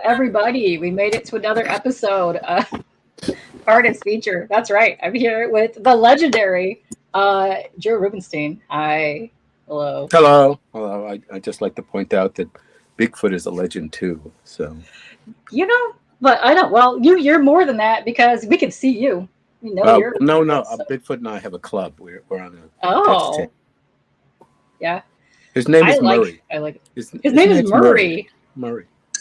everybody. We made it to another episode. Fartist feature. That's right. I'm here with the legendary Joe Rubinstein. Hi. Hello. Hello. Hello. I just like to point out that Bigfoot is a legend too. So. You know, but I don't. Well, you're more than that because we can see you. We know you're No, Bigfoot. no. So. Bigfoot and I have a club. We're on a pets team. Oh, yeah. His name I is like. Murray. I like. His His name is name's Murray. Murray. Murray. I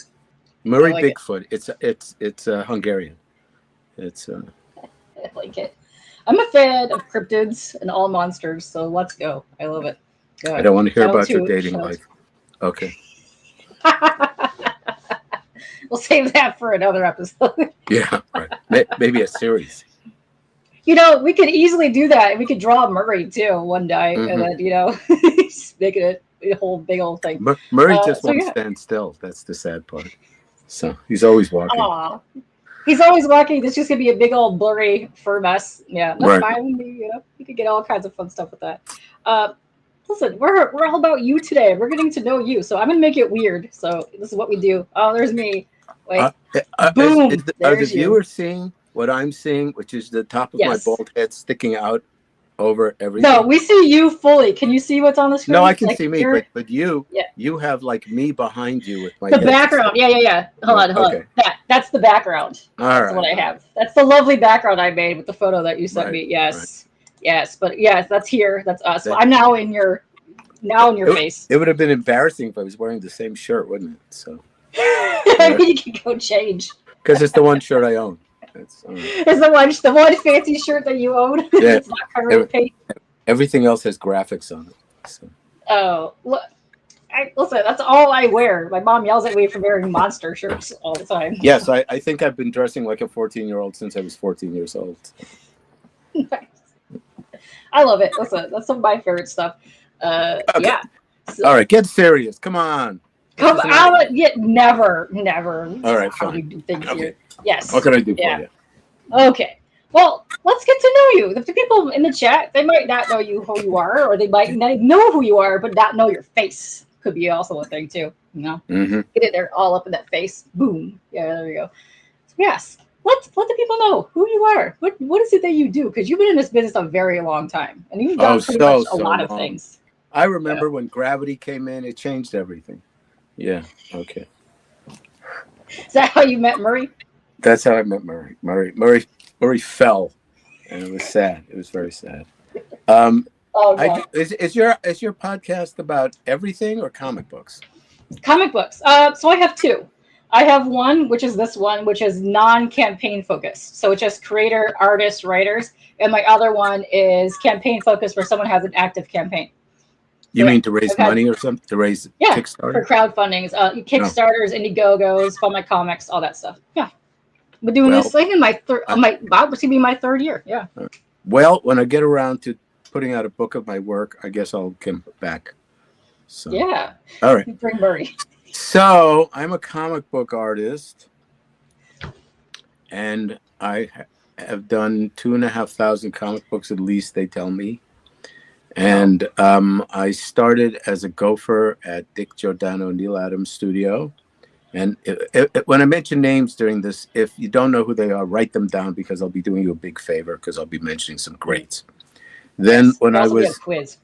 Murray like it. Bigfoot. It's Hungarian. It's I like it. I'm a fan of cryptids and all monsters, so let's go. I love it. Go I ahead. don't want to hear Shout out about your to dating shout life. Okay. We'll save that for another episode. Yeah. Right. Maybe a series. We could easily do that. We could draw Murray too one day, and Hmm. then just make it a whole big old thing. Murray just So won't yeah, stand still. That's the sad part. So he's always walking. aw, he's always walking. This just gonna be a big old blurry fur mess. Yeah, that's Right. fine. You could get all kinds of fun stuff with that. Uh, Listen, we're all about you today. We're getting to know you, so I'm gonna make it weird. So this is what we do. Oh, there's me. Wait, Uh, boom. are the There's you. viewers seeing what I'm seeing, which is the top of my Yes. bald head sticking out over No, everything? we see you fully. Can you see what's on the screen? No, I can Like see me, you're but you yeah. you have like me behind you with my The head. background. Yeah. Hold on, hold on. Okay. That's the background. All That's what right. I have. That's the lovely background I made with the photo that you sent Right. me. Right. Yes. But yes, that's here. That's us. Well, That, I'm now in your face. it would have been embarrassing if I was wearing the same shirt, wouldn't it? So I mean, you can go change. because it's the one shirt I own. It's It's the one fancy shirt that you own. yeah. It's not currently paid. Everything else has graphics on it. So. Oh, look. Listen, that's all I wear. My mom yells at me for wearing monster shirts all the time. Yes, I think I've been dressing like a 14-year-old since I was 14 years old. I love it. That's some of my favorite stuff. Okay. Yeah. So, All right, get serious. Come on. come This is out. Yeah, never. All right, How we fine. do things Okay. here. Yes. What can I do for Yeah. you? Okay. Well, let's get to know you. The people in the chat, they might not know who you are, or they might not know who you are, but not know your face. Could be also a thing too. Mm-hmm. Get it there, all up in that face. Boom. Yeah, there we go. So yes. Let the people know who you are. What is it that you do? Because you've been in this business a very long time, and you've done pretty much a lot of long. things. I remember when gravity came in, it changed everything. Yeah, okay. Is that how you met Murray? That's how I met Murray. Murray fell, and it was sad. It was very sad. Oh no. Is your podcast about everything or comic books? Comic books. So I have two. I have one, which is this one, which is non-campaign focused. So it's just creator, artists, writers. And my other one is campaign focused where someone has an active campaign. You So, mean to raise money or something? To raise for Kickstarter? crowdfundings, Kickstarters, Indiegogos, Fund My Comics, all that stuff. Yeah. I've been doing Well, this thing in my third, it's going to be my third year. Yeah. Well, when I get around to putting out a book of my work, I guess I'll come back. So. Yeah. All right. Bring Murray. So I'm a comic book artist, and I have done 2,500 comic books at least, they tell me. And I started as a gopher at Dick Giordano Neil Adams Studio. And when I mention names during this, if you don't know who they are, write them down because I'll be doing you a big favor because I'll be mentioning some greats. Then when I was quiz.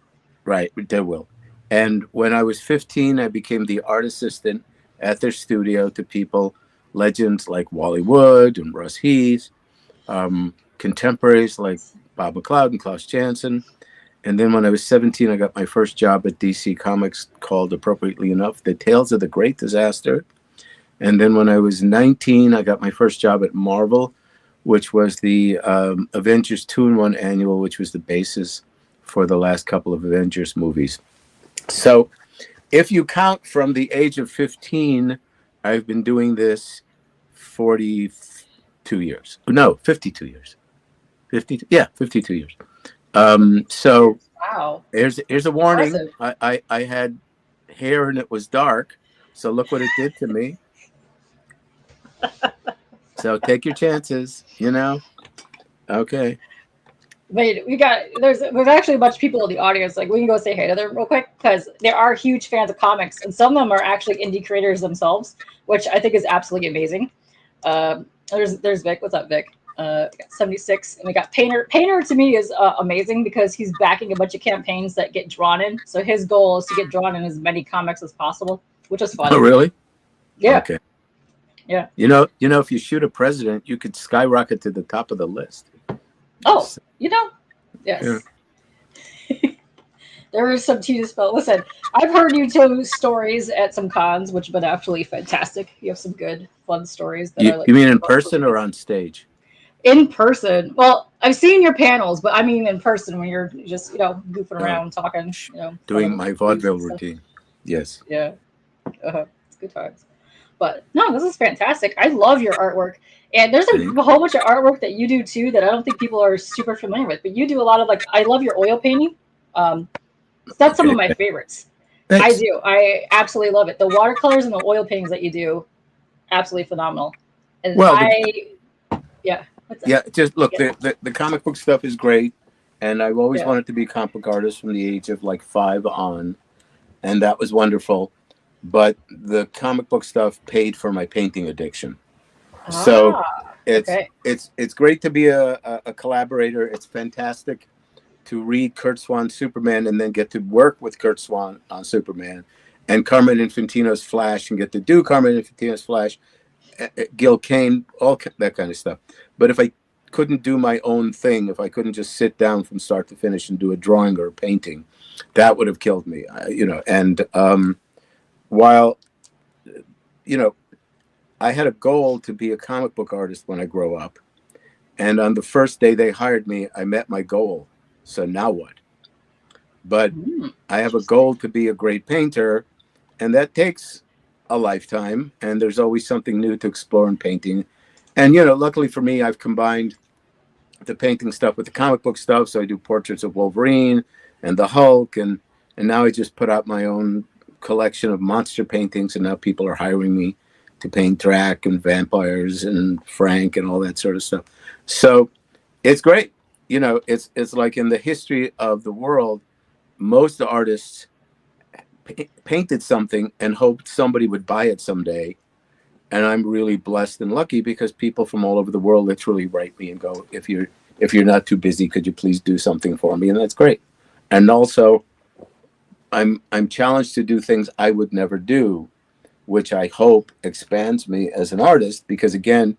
Right, there will. And when I was 15, I became the art assistant at their studio to people, legends like Wally Wood and Russ Heath, contemporaries like Bob McLeod and Klaus Janson. And then when I was 17, I got my first job at DC Comics called, appropriately enough, The Tales of the Great Disaster. And then when I was 19, I got my first job at Marvel, which was the Avengers 2-in-1 annual, which was the basis for the last couple of Avengers movies. So if you count from the age of 15, I've been doing this 42 years. No, 52 years. 52 years. So Wow. here's a warning. Impressive. I had hair and it was dark. So look what it did to me. So take your chances, Okay. Wait, there's actually a bunch of people in the audience. Like, we can go say hey to them real quick because they are huge fans of comics, and some of them are actually indie creators themselves, which I think is absolutely amazing. There's Vic. What's up, Vic? We got 76, and we got Painter. Painter to me is amazing because he's backing a bunch of campaigns that get drawn in. So his goal is to get drawn in as many comics as possible, which is fun. Oh, really? Yeah. Okay. Yeah. You know, if you shoot a president, you could skyrocket to the top of the list. Oh, yes. Yeah. There is some tea to spill. Listen, I've heard you tell stories at some cons, which have been absolutely fantastic. You have some good, fun stories that are like. You mean in person or on stage? In person. Well, I've seen your panels, but I mean in person when you're just goofing around, talking, doing my vaudeville routine. Yes. Yeah. It's good times. But no, this is fantastic. I love your artwork. And there's a whole bunch of artwork that you do too that I don't think people are super familiar with. But you do a lot of I love your oil painting. That's some of my favorites. Thanks. I do. I absolutely love it. The watercolors and the oil paintings that you do, absolutely phenomenal. And yeah. Yeah, just look, the comic book stuff is great. And I've always wanted to be a comic book artist from the age of 5 on. And that was wonderful. But the comic book stuff paid for my painting addiction. So it's great to be a collaborator. It's fantastic to read Kurt Swan's Superman and then get to work with Kurt Swan on Superman, and Carmen Infantino's Flash and get to do Carmen Infantino's Flash, Gil Kane, all that kind of stuff. But if I couldn't do my own thing, if I couldn't just sit down from start to finish and do a drawing or a painting, that would have killed me. And while I had a goal to be a comic book artist when I grow up, and on the first day they hired me, I met my goal. So now what? But I have a goal to be a great painter, and that takes a lifetime, and there's always something new to explore in painting. And luckily for me, I've combined the painting stuff with the comic book stuff. So I do portraits of Wolverine and the Hulk, and now I just put out my own collection of monster paintings, and now people are hiring me to paint Drac and vampires and Frank and all that sort of stuff. So it's great. It's like in the history of the world, most artists painted something and hoped somebody would buy it someday. And I'm really blessed and lucky because people from all over the world literally write me and go, if you're not too busy, could you please do something for me? And that's great. And also, I'm challenged to do things I would never do, which I hope expands me as an artist, because again,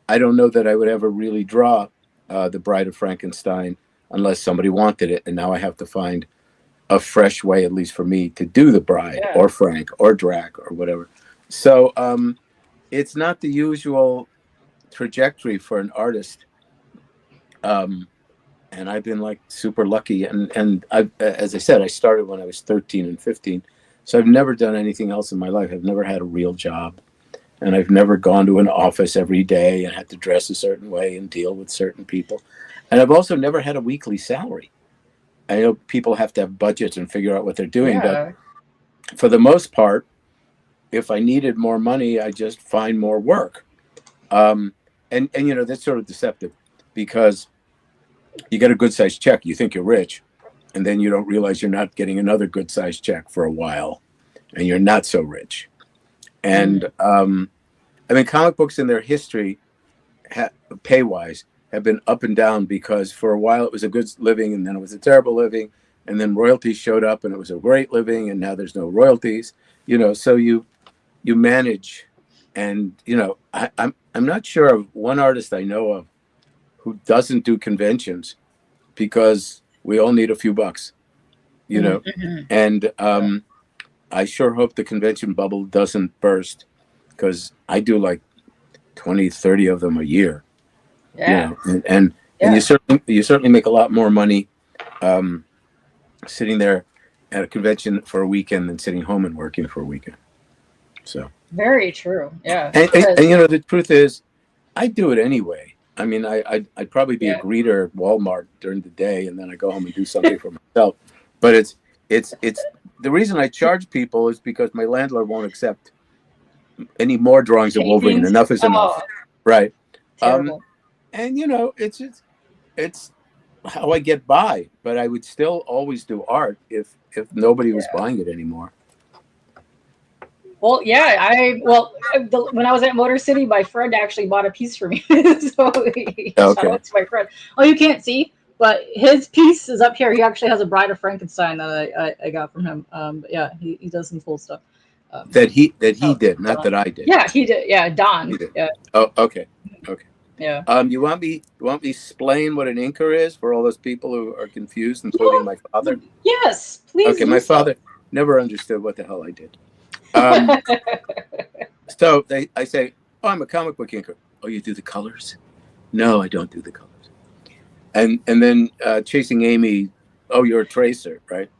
I don't know that I would ever really draw The Bride of Frankenstein unless somebody wanted it. And now I have to find a fresh way, at least for me, to do The Bride or Frank or Drac or whatever. So it's not the usual trajectory for an artist. And I've been super lucky. And as I said, I started when I was 13 and 15. So I've never done anything else in my life. I've never had a real job. And I've never gone to an office every day and had to dress a certain way and deal with certain people. And I've also never had a weekly salary. I know people have to have budgets and figure out what they're doing. But for the most part, if I needed more money, I just find more work. And that's sort of deceptive because you get a good sized check. You think you're rich. And then you don't realize you're not getting another good sized check for a while. And you're not so rich. And comic books in their history, pay-wise, have been up and down because for a while it was a good living and then it was a terrible living. And then royalties showed up and it was a great living and now there's no royalties. So you manage. And, I'm not sure of one artist I know of who doesn't do conventions because we all need a few bucks, and I sure hope the convention bubble doesn't burst because I do 20, 30 of them a year. And you certainly make a lot more money sitting there at a convention for a weekend than sitting home and working for a weekend. So very true. Yeah. And the truth is, I do it anyway. I mean, I'd probably be a greeter at Walmart during the day, and then I go home and do something for myself. But it's the reason I charge people is because my landlord won't accept any more drawings of Wolverine. Enough is enough, right? Terrible. And it's how I get by, but I would still always do art if nobody was Yeah. buying it anymore. Well, yeah, when I was at Motor City, my friend actually bought a piece for me. So shout Okay, out to my friend. Oh, you can't see, but his piece is up here. He actually has a Bride of Frankenstein that I got from him. But yeah, he does some cool stuff. that he Oh, did, not Don. that I did. Yeah, he did. Yeah, He Don. did. Yeah, Oh, okay, okay. yeah. You want me explain what an inker is for all those people who are confused, including my father? Yes, please Okay, do my so. father never understood what the hell I did. Um, so I say, oh, I'm a comic book inker. Oh, you do the colors? No, I don't do the colors. And then Chasing Amy, oh, you're a tracer, right?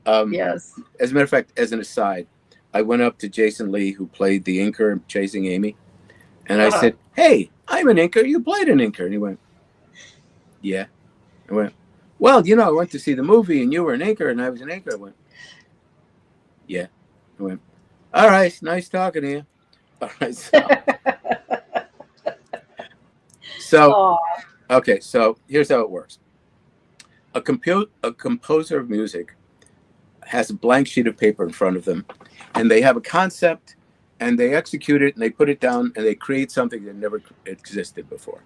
Um, Yes. as a matter of fact, as an aside, I went up to Jason Lee, who played the inker in Chasing Amy, and I Uh-huh. said, hey, I'm an inker. You played an inker. And he went, yeah. I went, well, I went to see the movie and you were an inker and I was an inker. I went, yeah. I went, all right, nice talking to you. All right, so Oh, okay, so here's how it works. A composer of music has a blank sheet of paper in front of them, and they have a concept, and they execute it, and they put it down, and they create something that never existed before.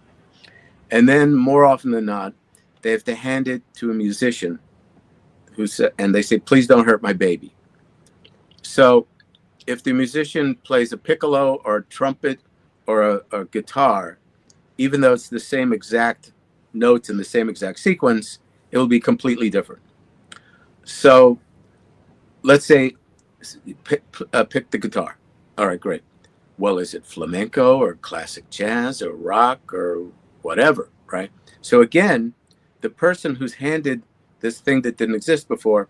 And then, more often than not, they have to hand it to a musician and they say, "Please don't hurt my baby." So, if the musician plays a piccolo or a trumpet or a guitar, even though it's the same exact notes in the same exact sequence, it will be completely different. So let's say pick the guitar. All right, great. Well, is it flamenco or classic jazz or rock or whatever, right? So again, the person who's handed this thing that didn't exist before,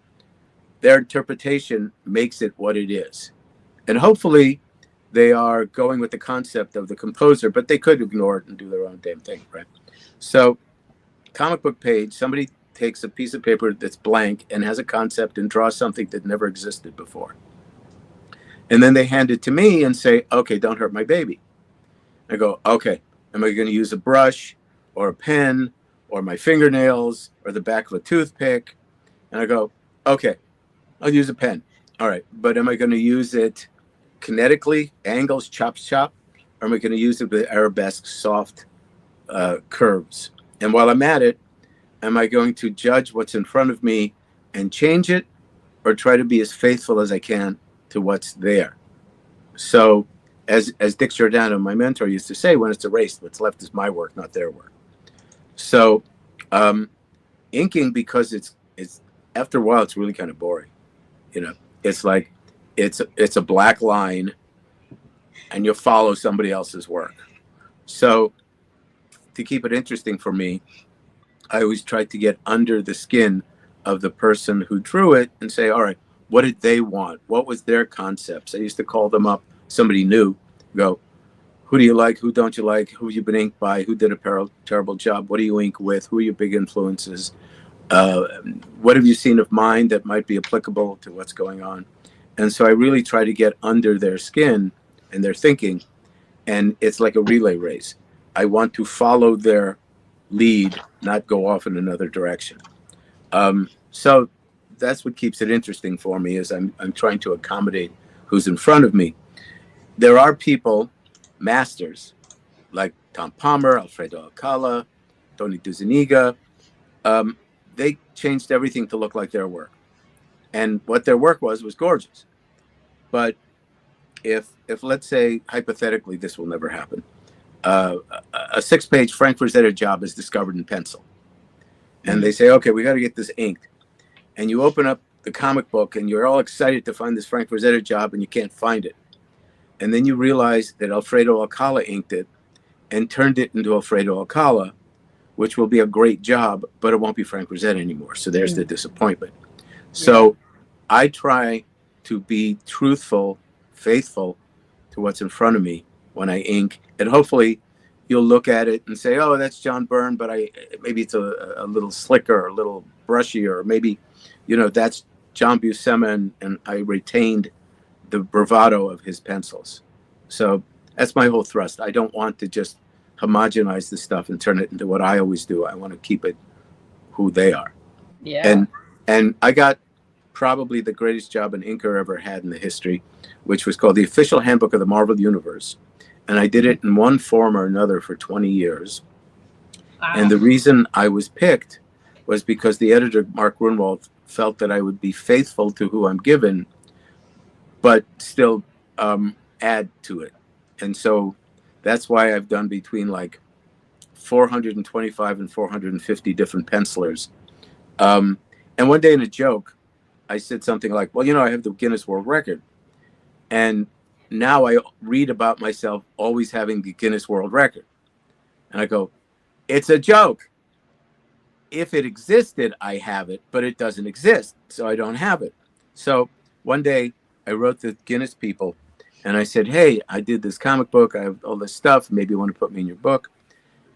their interpretation makes it what it is. And hopefully they are going with the concept of the composer, but they could ignore it and do their own damn thing, right? So comic book page, somebody takes a piece of paper that's blank and has a concept and draws something that never existed before. And then they hand it to me and say, okay, don't hurt my baby. I go, okay, am I going to use a brush or a pen or my fingernails or the back of a toothpick? And I go, okay, I'll use a pen. All right, but am I going to use it kinetically, angles, chop, chop? Or am I going to use it with arabesque, soft curves? And while I'm at it, am I going to judge what's in front of me and change it, or try to be as faithful as I can to what's there? So, as Dick Giordano, my mentor, used to say, when it's erased, what's left is my work, not their work. So, um, inking, because it's after a while, it's really kind of boring. It's like it's a black line, and you follow somebody else's work. So, to keep it interesting for me, I always try to get under the skin of the person who drew it and say, all right, what did they want? What was their concepts? I used to call them up, somebody new, go, who do you like? Who don't you like? Who have you been inked by? Who did a terrible job? What do you ink with? Who are your big influences? Uh, what have you seen of mine that might be applicable to what's going on? And so I really try to get under their skin and their thinking. And it's like a relay race. I want to follow their lead, not go off in another direction. So that's what keeps it interesting for me, is I'm trying to accommodate who's in front of me. There are people, masters, like Tom Palmer, Alfredo Alcala, Tony Duzaniga. Um, they changed everything to look like their work. And what their work was gorgeous. But if let's say, hypothetically, this will never happen, uh, a 6-page Frank Frazetta job is discovered in pencil. And they say, okay, we got to get this inked. And you open up the comic book and you're all excited to find this Frank Frazetta job and you can't find it. And then you realize that Alfredo Alcala inked it and turned it into Alfredo Alcala, which will be a great job, but it won't be Frank Frazetta anymore. So there's the disappointment. yeah. So I try to be truthful, faithful to what's in front of me when I ink. And hopefully you'll look at it and say, oh, that's John Byrne, but maybe it's a little slicker, or a little brushier, or maybe, that's John Buscema, and I retained the bravado of his pencils. So that's my whole thrust. I don't want to just homogenize the stuff and turn it into what I always do. I want to keep it who they are. Yeah. And I got probably the greatest job an inker ever had in the history, which was called the Official Handbook of the Marvel Universe. And I did it in one form or another for 20 years. And Wow. the reason I was picked was because the editor, Mark Grunwald, felt that I would be faithful to who I'm given, but still add to it. And so that's why I've done between like 425 and 450 different pencilers. And one day in a joke, I said something like, well, I have the Guinness World Record. And now I read about myself always having the Guinness World Record. And I go, it's a joke. If it existed, I have it, but it doesn't exist, so I don't have it. So one day I wrote the Guinness people and I said, hey, I did this comic book. I have all this stuff. Maybe you want to put me in your book.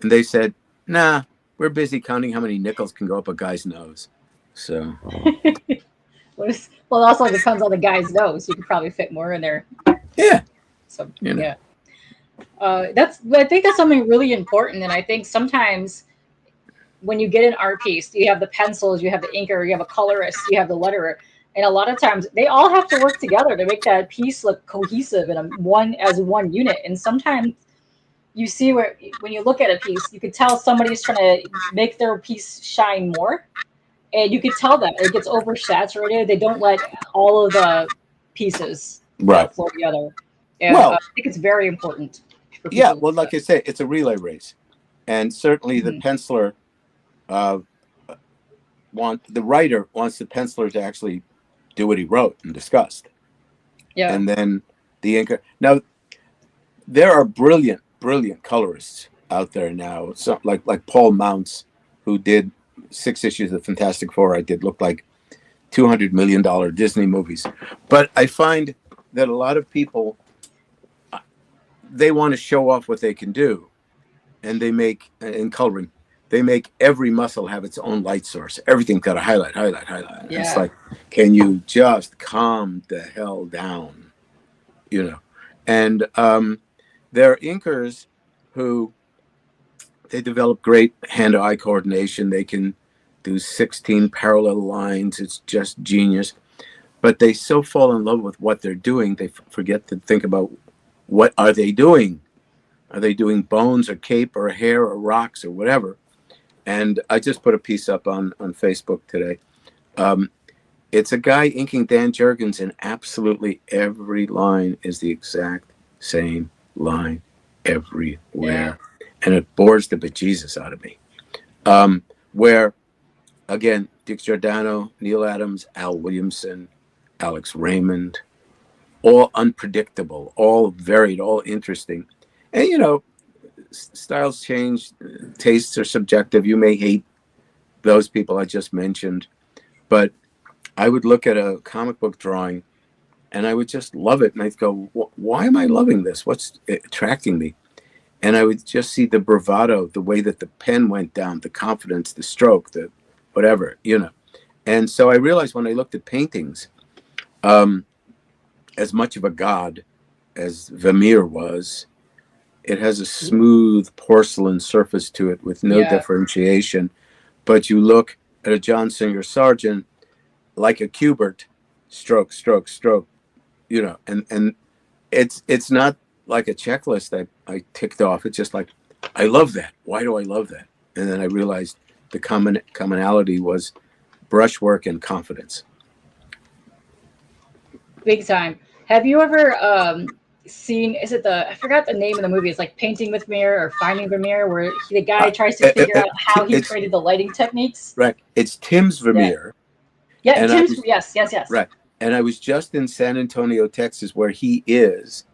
And they said, nah, we're busy counting how many nickels can go up a guy's nose. So, Well, it also depends on the guy's nose. You could probably fit more in there. yeah, So you know. yeah, I think that's something really important. And I think sometimes when you get an art piece, you have the pencils, you have the inker, you have a colorist, you have the letterer, and a lot of times they all have to work together to make that piece look cohesive and one unit. And sometimes you see where when you look at a piece, you could tell somebody's trying to make their piece shine more, and you could tell that it gets oversaturated. They don't let all of the pieces Right. flow together, and I Well, think it's very important for yeah. people to Well, do like I say, it's a relay race. And certainly that. the Mhm. penciler, uh, the writer wants the penciler to actually do what he wrote and discussed. Yeah, And then the inker. Now, there are brilliant, brilliant colorists out there now. So, like Paul Mounts, who did 6 issues of Fantastic Four. I did look like $200 million Disney movies. But I find that a lot of people, they want to show off what they can do, and they make in coloring. They make every muscle have its own light source. Everything's got a highlight, highlight, highlight. And it's yeah, like, can you just calm the hell down? You know, and there are inkers who they develop great hand-eye coordination. They can do 16 parallel lines. It's just genius. But they so fall in love with what they're doing, they forget to think about what are they doing. Are they doing bones or cape or hair or rocks or whatever? And I just put a piece up on Facebook today. Um, it's a guy inking Dan Jurgens, and absolutely every line is the exact same line yeah. everywhere. And it bores the bejesus out of me. Where, again, Dick Giordano, Neil Adams, Al Williamson, Alex Raymond, all unpredictable, all varied, all interesting. And, styles change, tastes are subjective. You may hate those people I just mentioned, but I would look at a comic book drawing and I would just love it. And I'd go, why am I loving this? What's attracting me? And I would just see the bravado, the way that the pen went down, the confidence, the stroke, the whatever. And so I realized when I looked at paintings, as much of a god as Vermeer was, it has a smooth porcelain surface to it with no Yeah. differentiation. But you look at a John Singer Sargent like a Kubert, stroke, stroke, stroke, and it's not like a checklist that I ticked off. It's just like, I love that. Why do I love that? And then I realized the commonality was brushwork and confidence. Big time. Have you ever seen? Is it I forgot the name of the movie? It's like Painting with Mirror or Finding Vermeer, where the guy tries to figure out how he It's created the lighting techniques. right. It's Tim's Yeah. Vermeer, Yeah. and I Tim's. was Yes. Yes. Yes. right. And I was just in San Antonio, Texas, where he is,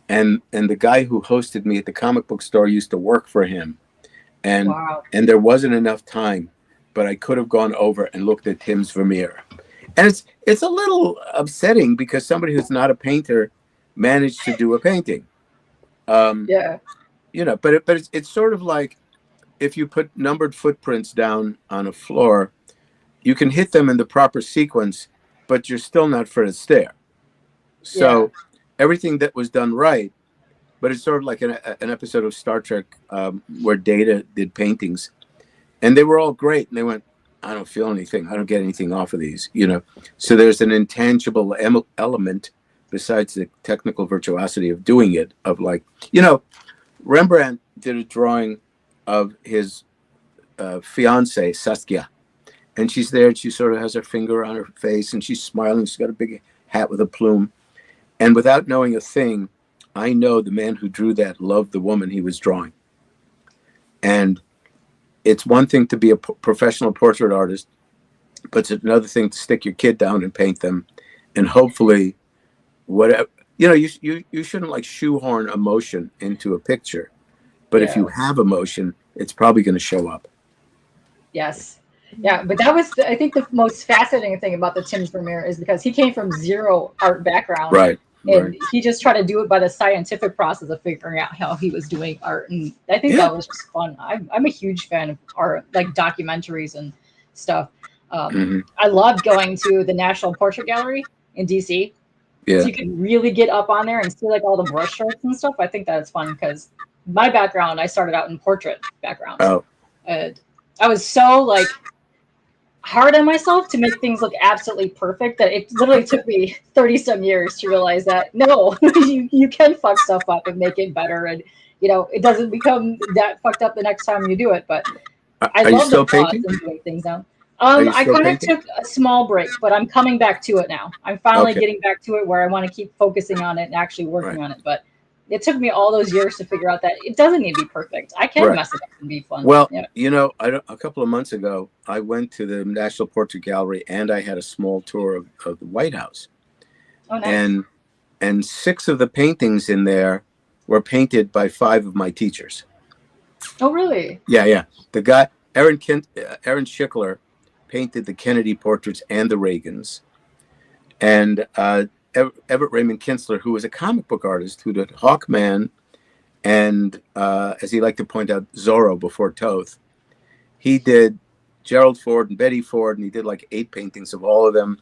and the guy who hosted me at the comic book store used to work for him, and Wow. and there wasn't enough time, but I could have gone over and looked at Tim's Vermeer. And it's a little upsetting because somebody who's not a painter managed to do a painting. Yeah. But it's sort of like if you put numbered footprints down on a floor, you can hit them in the proper sequence, but you're still not Fred Astaire. Yeah. So everything that was done right, but it's sort of like an episode of Star Trek where Data did paintings, and they were all great. And they went, I don't feel anything. I don't get anything off of these, you know. So there's an intangible element besides the technical virtuosity of doing it, of like, you know, Rembrandt did a drawing of his fiance, Saskia, and she's there and she sort of has her finger on her face and she's smiling. She's got a big hat with a plume. And without knowing a thing, I know the man who drew that loved the woman he was drawing. And it's one thing to be a professional portrait artist, but it's another thing to stick your kid down and paint them. And hopefully, whatever, you know, you shouldn't like shoehorn emotion into a picture. But if you have emotion, it's probably going to show up. Yes. Yeah, but that was, I think, the most fascinating thing about the Tim Vermeer is because he came from zero art background. Right. And he just tried to do it by the scientific process of figuring out how he was doing art. And I think that was just fun. I'm a huge fan of art, like documentaries and stuff. I love going to the National Portrait Gallery in DC. Yeah. So you can really get up on there and see like all the brush strokes and stuff. I think that's fun because my background, I started out in portrait backgrounds. Oh. And I was so like hard on myself to make things look absolutely perfect that it literally took me 30 some years to realize that no, you can fuck stuff up and make it better, and you know it doesn't become that fucked up the next time you do it. But I love the process and doing things now. I kind of took a small break, but I'm coming back to it now. I'm finally getting back to it where I want to keep focusing on it and actually working on it. But it took me all those years to figure out that it doesn't need to be perfect. I can mess it up and be fun. Well, you know, a couple of months ago, I went to the National Portrait Gallery and I had a small tour of the White House. Oh, nice. And 6 of the paintings in there were painted by 5 of my teachers. Oh, really? Yeah. The guy, Aaron Schickler, painted the Kennedy portraits and the Reagans. And Everett Raymond Kinsler, who was a comic book artist who did Hawkman and, as he liked to point out, Zorro before Toth. He did Gerald Ford and Betty Ford, and he did like 8 paintings of all of them.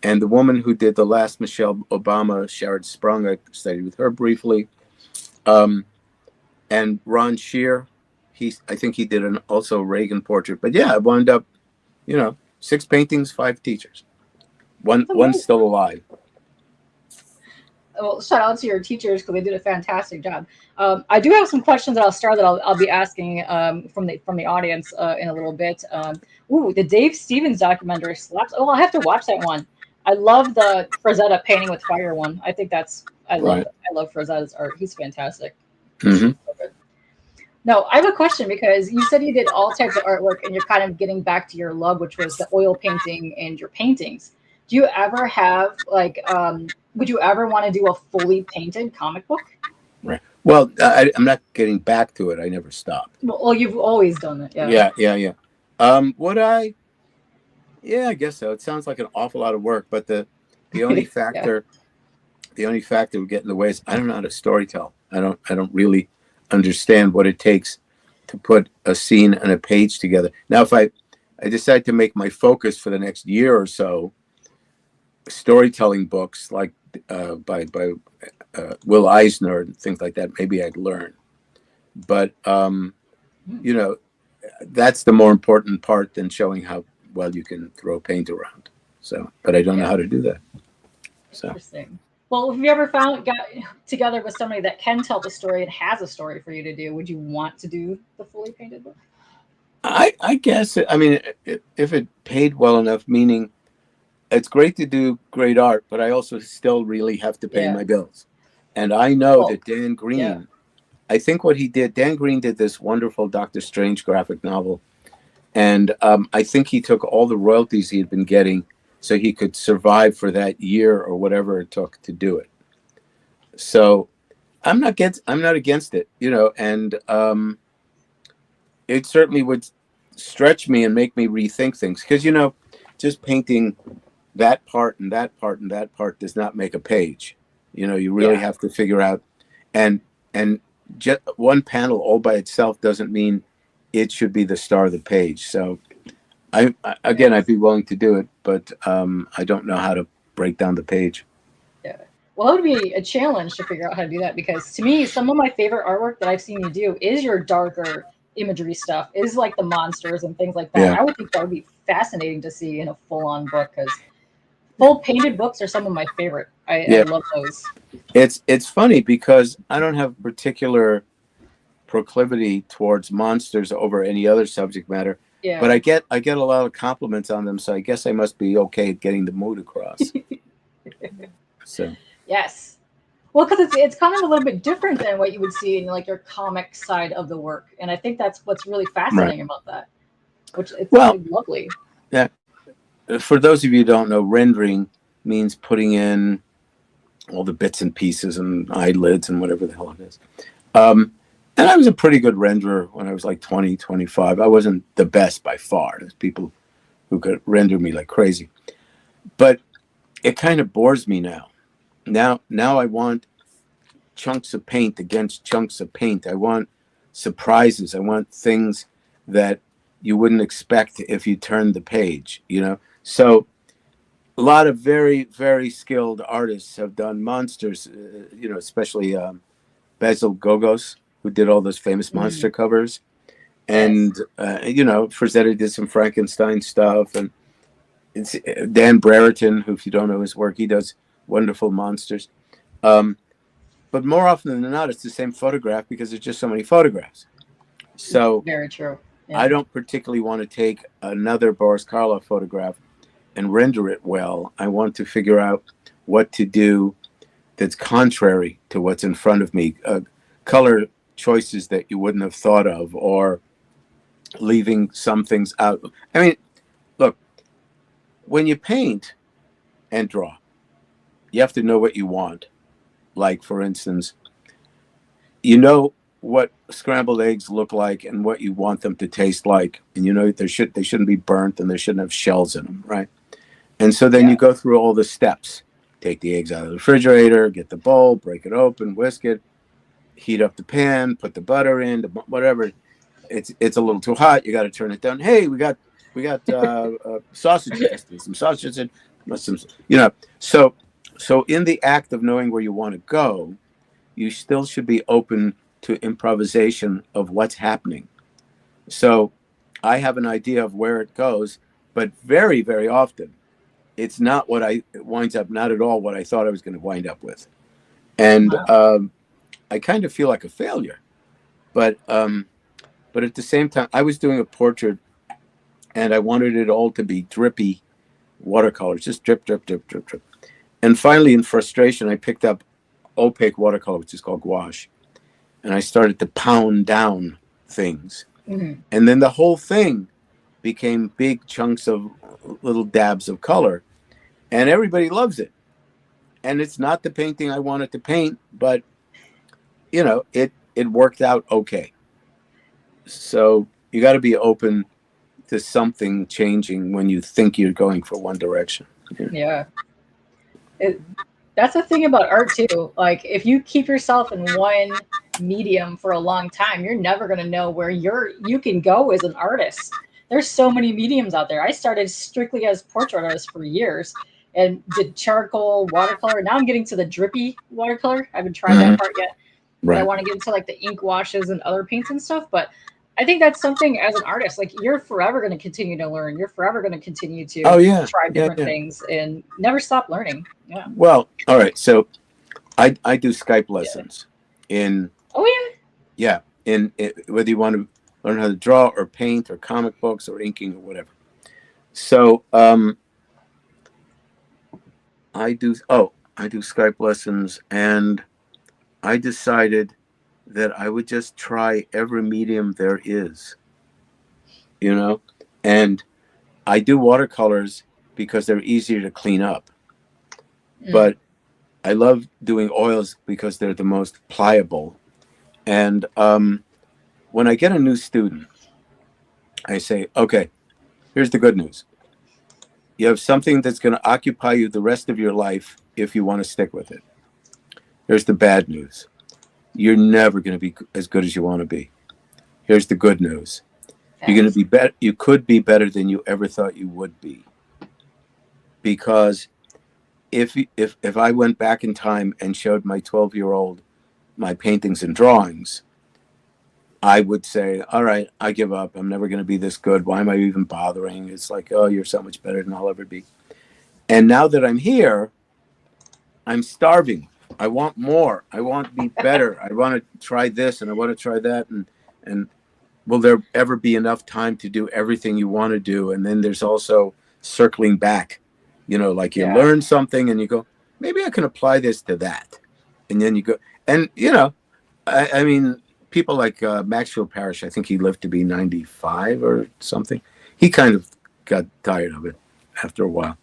And the woman who did the last Michelle Obama, Sherrod Sprung, I studied with her briefly. And Ron Shear, I think he did also Reagan portrait. But yeah, I wound up, you know, 6 paintings, 5 teachers. One's still alive. Well, shout out to your teachers because they did a fantastic job. I do have some questions that I'll be asking from the audience in a little bit. The Dave Stevens documentary slaps. Oh, I'll have to watch that one. I love the Frazetta painting with fire one. I think I love Frazetta's art. He's fantastic. No, I have a question because you said you did all types of artwork and you're kind of getting back to your love, which was the oil painting and your paintings. Do you ever have like would you ever want to do a fully painted comic book? Right. Well, I'm not getting back to it. I never stopped. Well, you've always done it. Yeah. Would I? Yeah, I guess so. It sounds like an awful lot of work, but the only factor, the only factor would get in the way is I don't know how to storytell. I don't really understand what it takes to put a scene and a page together. Now, if I decide to make my focus for the next year or so storytelling books like by Will Eisner and things like that, maybe I'd learn. But you know, that's the more important part than showing how well you can throw paint around. So, but I don't know how to do that. So. Interesting. Well, if you ever got together with somebody that can tell the story and has a story for you to do, would you want to do the fully painted book? I guess. I mean, if it paid well enough, meaning it's great to do great art, but I also still really have to pay my bills. And I know that Dan Green, I think what he did, Dan Green did this wonderful Doctor Strange graphic novel. And I think he took all the royalties he had been getting so he could survive for that year or whatever it took to do it. So I'm not against it, you know, and it certainly would stretch me and make me rethink things. Because, you know, just painting that part and that part and that part does not make a page. You know, you really have to figure out, and just one panel all by itself doesn't mean it should be the star of the page. So I'd be willing to do it, but I don't know how to break down the page. Yeah. Well, it would be a challenge to figure out how to do that because to me, some of my favorite artwork that I've seen you do is your darker imagery stuff is like the monsters and things like that. Yeah. I would think that would be fascinating to see in a full-on book, because full painted books are some of my favorite. I Yeah. love those. It's funny because I don't have particular proclivity towards monsters over any other subject matter, but Yeah. I get a lot of compliments on them, so I guess I must be okay at getting the mood across. So Yes. Well, because it's kind of a little bit different than what you would see in like your comic side of the work, and I think that's what's really right. fascinating about that, which it's Well, lovely. yeah. For those of you who don't know, rendering means putting in all the bits and pieces and eyelids and whatever the hell it is. Um, and I was a pretty good renderer when I was like 20, 25. I wasn't the best by far. There's people who could render me like crazy. But it kind of bores me now. Now I want chunks of paint against chunks of paint. I want surprises. I want things that you wouldn't expect if you turned the page, you know? So a lot of very, very skilled artists have done monsters, you know, especially Basil Gogos, who did all those famous Mm. monster covers. Yes. And, you know, Frazetta did some Frankenstein stuff. And it's Dan Brereton, who, if you don't know his work, he does wonderful monsters. Um, but more often than not, it's the same photograph because there's just so many photographs. So Very true. I Yeah. don't particularly want to take another Boris Karloff photograph and render it well. I want to figure out what to do that's contrary to what's in front of me. Color choices that you wouldn't have thought of, or leaving some things out. I mean, look, when you paint and draw, you have to know what you want. Like, for instance, you know what scrambled eggs look like and what you want them to taste like, and you know they shouldn't be burnt and they shouldn't have shells in them, right? And so then you Yeah. go through all the steps. Take the eggs out of the refrigerator, get the bowl, break it open, whisk it, heat up the pan, put the butter in, whatever. It's a little too hot. You got to turn it down. Hey, we got sausages. Let's do some sausages and some, you know. So in the act of knowing where you want to go, you still should be open to improvisation of what's happening. So I have an idea of where it goes, but very, very often it's not what it winds up, not at all what I thought I was going to wind up with. And Wow. I kind of feel like a failure. But at the same time, I was doing a portrait and I wanted it all to be drippy watercolors, just drip, drip, drip, drip, drip. And finally, in frustration, I picked up opaque watercolor, which is called gouache, and I started to pound down things. Hmm. And then the whole thing became big chunks of little dabs of color, and everybody loves it. And it's not the painting I wanted to paint, but you know, it worked out okay. So you got to be open to something changing when you think you're going for one direction. Yeah. Yeah. It, that's the thing about art too. Like if you keep yourself in one medium for a long time, you're never going to know where you can go as an artist. There's so many mediums out there. I started strictly as portrait artist for years and did charcoal, watercolor. Now I'm getting to the drippy watercolor. I haven't tried Mm-hmm. that part yet, but I Right. want to get into like the ink washes and other paints and stuff. But I think that's something as an artist, like you're forever going to continue to learn. You're forever going to continue Oh to yeah, try yeah, different yeah. things and never stop learning. Yeah. Well, all right. So I do Skype Yeah. lessons in Oh yeah. yeah whether you want to learn how to draw or paint or comic books or inking or whatever. So I do Skype lessons, and I decided that I would just try every medium there is, you know, and I do watercolors because they're easier to clean up, Mm. but I love doing oils because they're the most pliable. And when I get a new student, I say, okay, here's the good news. You have something that's going to occupy you the rest of your life if you want to stick with it. Here's the bad news. You're never going to be as good as you want to be. Here's the good news. You're going to Facts. be better. You could be better than you ever thought you would be. Because if I went back in time and showed my 12-year-old my paintings and drawings, I would say, all right, I give up. I'm never going to be this good. Why am I even bothering? It's like, oh, you're so much better than I'll ever be. And now that I'm here, I'm starving. I want more. I want to be better. I want to try this and I want to try that. And will there ever be enough time to do everything you want to do? And then there's also circling back, like you Yeah. learn something and you go, maybe I can apply this to that. And then you go, and I mean, people like Maxfield Parrish, I think he lived to be 95 or something. He kind of got tired of it after a while.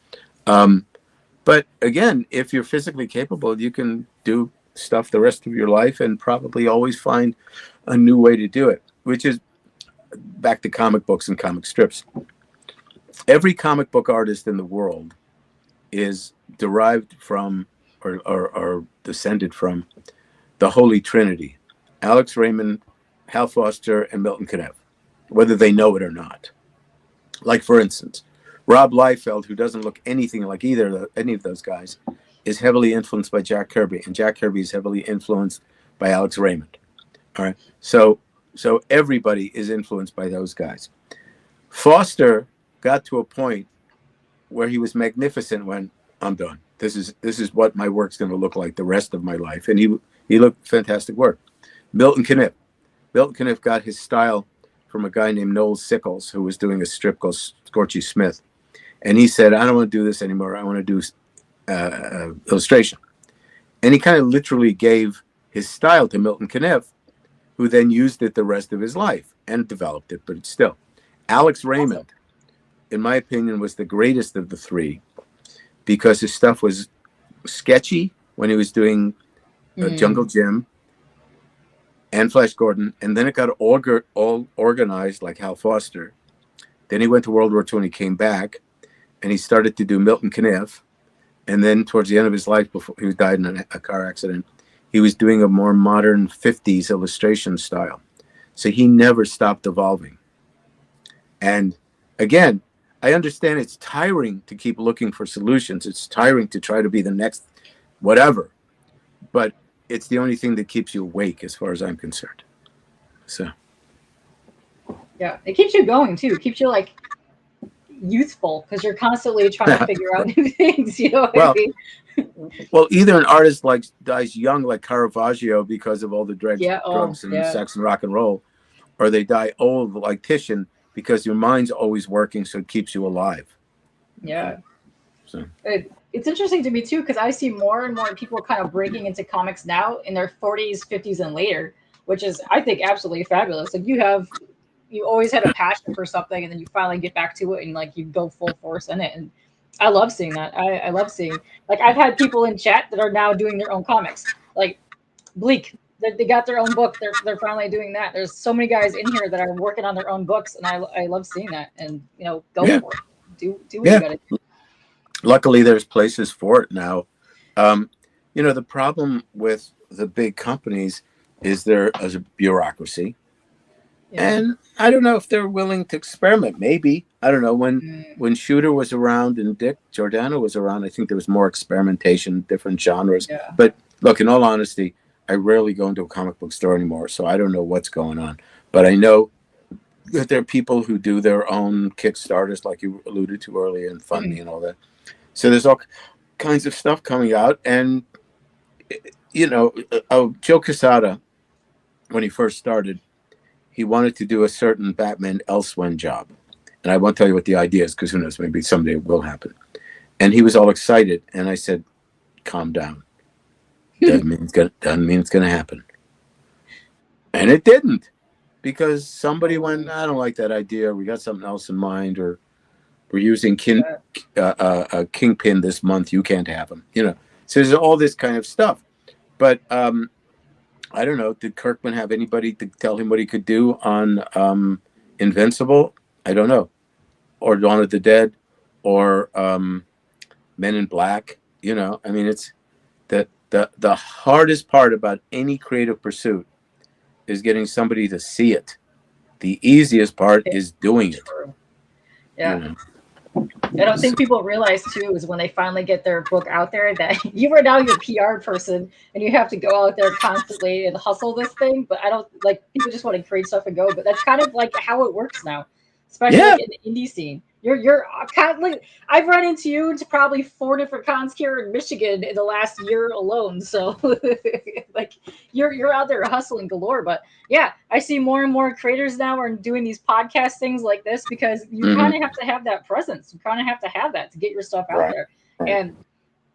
But again, if you're physically capable, you can do stuff the rest of your life and probably always find a new way to do it, which is back to comic books and comic strips. Every comic book artist in the world is derived from or descended from the Holy Trinity: Alex Raymond, Hal Foster, and Milton Caniff, whether they know it or not. Like, for instance, Rob Liefeld, who doesn't look anything like any of those guys, is heavily influenced by Jack Kirby, and Jack Kirby is heavily influenced by Alex Raymond. All right, so everybody is influenced by those guys. Foster got to a point where he was magnificent when I'm done. This is what my work's going to look like the rest of my life, and he looked fantastic work. Milton Caniff got his style from a guy named Noel Sickles, who was doing a strip called Scorchy Smith, and he said, "I don't want to do this anymore. I want to do illustration." And he kind of literally gave his style to Milton Caniff, who then used it the rest of his life and developed it. But still, Alex Raymond, in my opinion, was the greatest of the three because his stuff was sketchy when he was doing Jungle Jim and Flash Gordon, and then it got all organized like Hal Foster. Then he went to World War II and he came back, and he started to do Milton Caniff. And then towards the end of his life, before he died in a car accident, he was doing a more modern 50s illustration style. So he never stopped evolving. And again, I understand it's tiring to keep looking for solutions. It's tiring to try to be the next whatever. But it's the only thing that keeps you awake as far as I'm concerned. So. Yeah, it keeps you going too. It keeps you like youthful because you're constantly trying to figure out new things. You know what I mean? Well, either an artist dies young like Caravaggio because of all the drugs and sex and rock and roll, or they die old like Titian because your mind's always working, so it keeps you alive. Yeah. So. It's interesting to me too because I see more and more people kind of breaking into comics now in their 40s, 50s, and later, which is I think absolutely fabulous. Like you always had a passion for something, and then you finally get back to it, and like you go full force in it. And I love seeing that. I love seeing, like, I've had people in chat that are now doing their own comics, like Bleak. They got their own book. They're finally doing that. There's so many guys in here that are working on their own books, and I love seeing that. And go for it. Do what you gotta do. Luckily, there's places for it now. The problem with the big companies is there is a bureaucracy. Yeah. And I don't know if they're willing to experiment. Maybe. I don't know. When Shooter was around and Dick Giordano was around, I think there was more experimentation, different genres. Yeah. But look, in all honesty, I rarely go into a comic book store anymore, so I don't know what's going on. But I know that there are people who do their own Kickstarters, like you alluded to earlier, and FundMe and all that. So there's all kinds of stuff coming out. And, Joe Quesada, when he first started, he wanted to do a certain Batman Elsewhere job. And I won't tell you what the idea is because who knows, maybe someday it will happen. And he was all excited. And I said, calm down. Doesn't mean it's going to happen. And it didn't because somebody went, I don't like that idea. We got something else in mind, or we're using Kingpin this month. You can't have him. So there's all this kind of stuff. But I don't know. Did Kirkman have anybody to tell him what he could do on Invincible? I don't know. Or Dawn of the Dead, or Men in Black. I mean, it's the hardest part about any creative pursuit is getting somebody to see it. The easiest part is doing it. Yeah. I don't think people realize too is when they finally get their book out there that you are now your PR person and you have to go out there constantly and hustle this thing. But I don't like people just want to create stuff and go. But that's kind of like how it works now, especially Yeah. like in the indie scene. You're kind of like I've run into you to probably 4 different cons here in Michigan in the last year alone. So like you're out there hustling galore. But yeah, I see more and more creators now are doing these podcast things like this because you Hmm. kind of have to have that presence. You kind of have to have that to get your stuff out Right. there. Right. And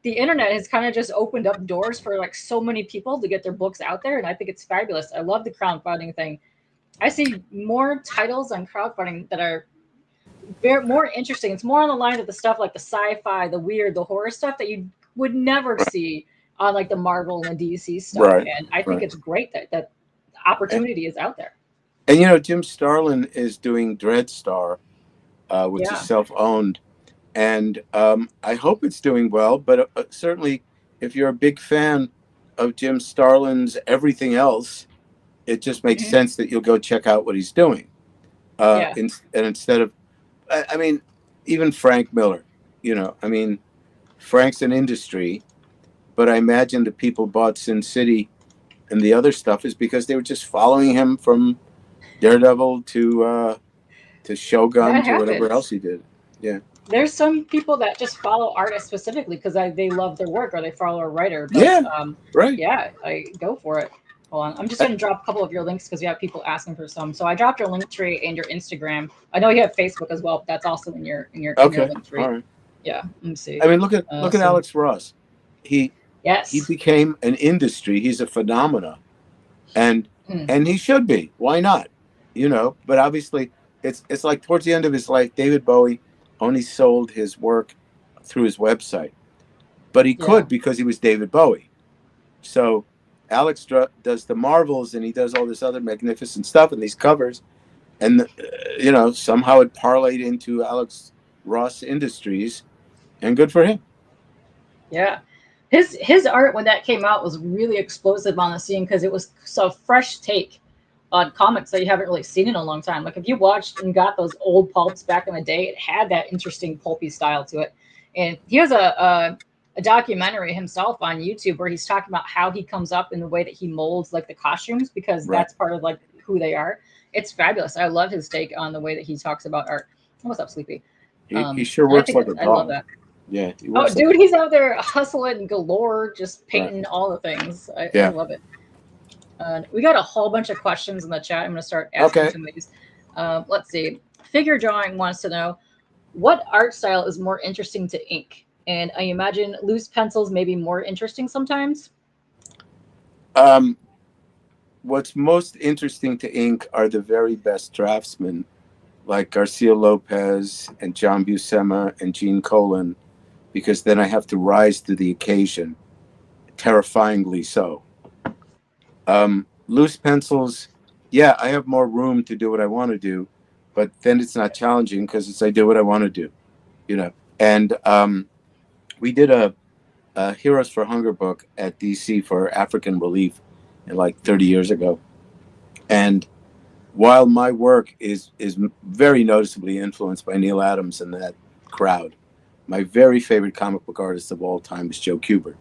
the internet has kind of just opened up doors for like so many people to get their books out there. And I think it's fabulous. I love the crowdfunding thing. I see more titles on crowdfunding that are very more interesting. It's more on the line of the stuff like the sci-fi, the weird, the horror stuff that you would never see on like the Marvel and the DC stuff. Right. And I think Right. it's great that And, opportunity is out there. and you know, Jim Starlin is doing Dreadstar, which is Yeah. self-owned, and I hope it's doing well. But certainly, if you're a big fan of Jim Starlin's everything else, it just makes Hmm. sense that you'll go check out what he's doing. Yeah. And instead of, I mean, even Frank Miller, I mean, Frank's an industry, but I imagine the people bought Sin City and the other stuff is because they were just following him from Daredevil to Shogun That to whatever else happens. he did. Yeah. There's some people that just follow artists specifically because they love their work or they follow a writer. But Yeah. Right. yeah, I go for it. Hold on, I'm just gonna drop a couple of your links because you have people asking for some. So I dropped your link tree and your Instagram. I know you have Facebook as well, but that's also in your Okay. link All tree. right. Yeah, let me see. I mean, look at So Alex Ross. He yes, became an industry. He's a phenomena, and mm, and he should be. Why not? But obviously, it's like towards the end of his life, David Bowie only sold his work through his website, but he yeah, could because he was David Bowie. So Alex does the Marvels, and he does all this other magnificent stuff and these covers, and somehow it parlayed into Alex Ross Industries, and good for him. yeah. His art when that came out was really explosive on the scene because it was so fresh take on comics that you haven't really seen in a long time. Like if you watched and got those old pulps back in the day, it had that interesting pulpy style to it. And he has a documentary himself on YouTube where he's talking about how he comes up in the way that he molds like the costumes because Right. that's part of like who they are. It's fabulous. I love his take on the way that he talks about art. What's up, Sleepy? He sure And I works think like a that's I love dog. that. Yeah, he Oh, works like dude, he's out there hustling galore, just right. painting all the things. I Yeah. love it. We got a whole bunch of questions in the chat. I'm going to start asking Okay. some of these. Let's see. Figure Drawing wants to know what art style is more interesting to ink? And I imagine loose pencils may be more interesting sometimes. Um, what's most interesting to ink are the very best draftsmen, like Garcia Lopez and John Buscema and Gene Colan, because then I have to rise to the occasion, terrifyingly so. Loose pencils, yeah, I have more room to do what I want to do, but then it's not challenging because I do what I want to do. And we did a Heroes for Hunger book at DC for African Relief, like 30 years ago. And while my work is very noticeably influenced by Neil Adams and that crowd, my very favorite comic book artist of all time is Joe Kubert.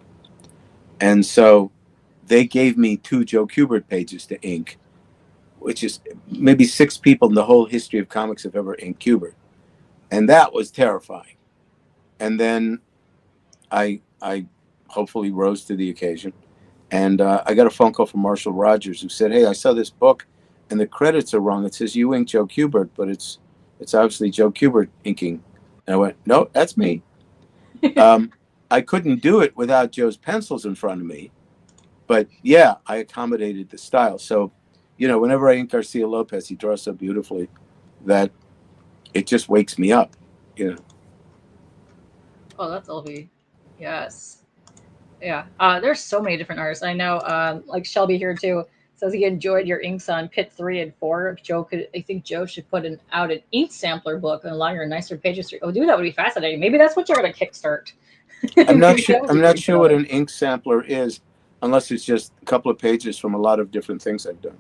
And so they gave me 2 Joe Kubert pages to ink, which is maybe 6 people in the whole history of comics have ever inked Kubert. And that was terrifying. And then I hopefully rose to the occasion. And I got a phone call from Marshall Rogers who said, "Hey, I saw this book, and the credits are wrong. It says you inked Joe Kubert, but it's obviously Joe Kubert inking." And I went, "No, that's me." I couldn't do it without Joe's pencils in front of me, but yeah, I accommodated the style. So, whenever I ink Garcia Lopez, he draws so beautifully that it just wakes me up. You know. Oh, that's LV. Yes. Yeah. There's so many different artists. I know, like Shelby here too says he enjoyed your inks on Pit 3 and 4. If Joe could, I think Joe should put out an ink sampler book and allow your nicer pages to. Oh, dude, that would be fascinating. Maybe that's what you're going to kickstart. I'm not Maybe sure. that would I'm be not pretty sure what clever. an ink sampler is, unless it's just a couple of pages from a lot of different things I've done.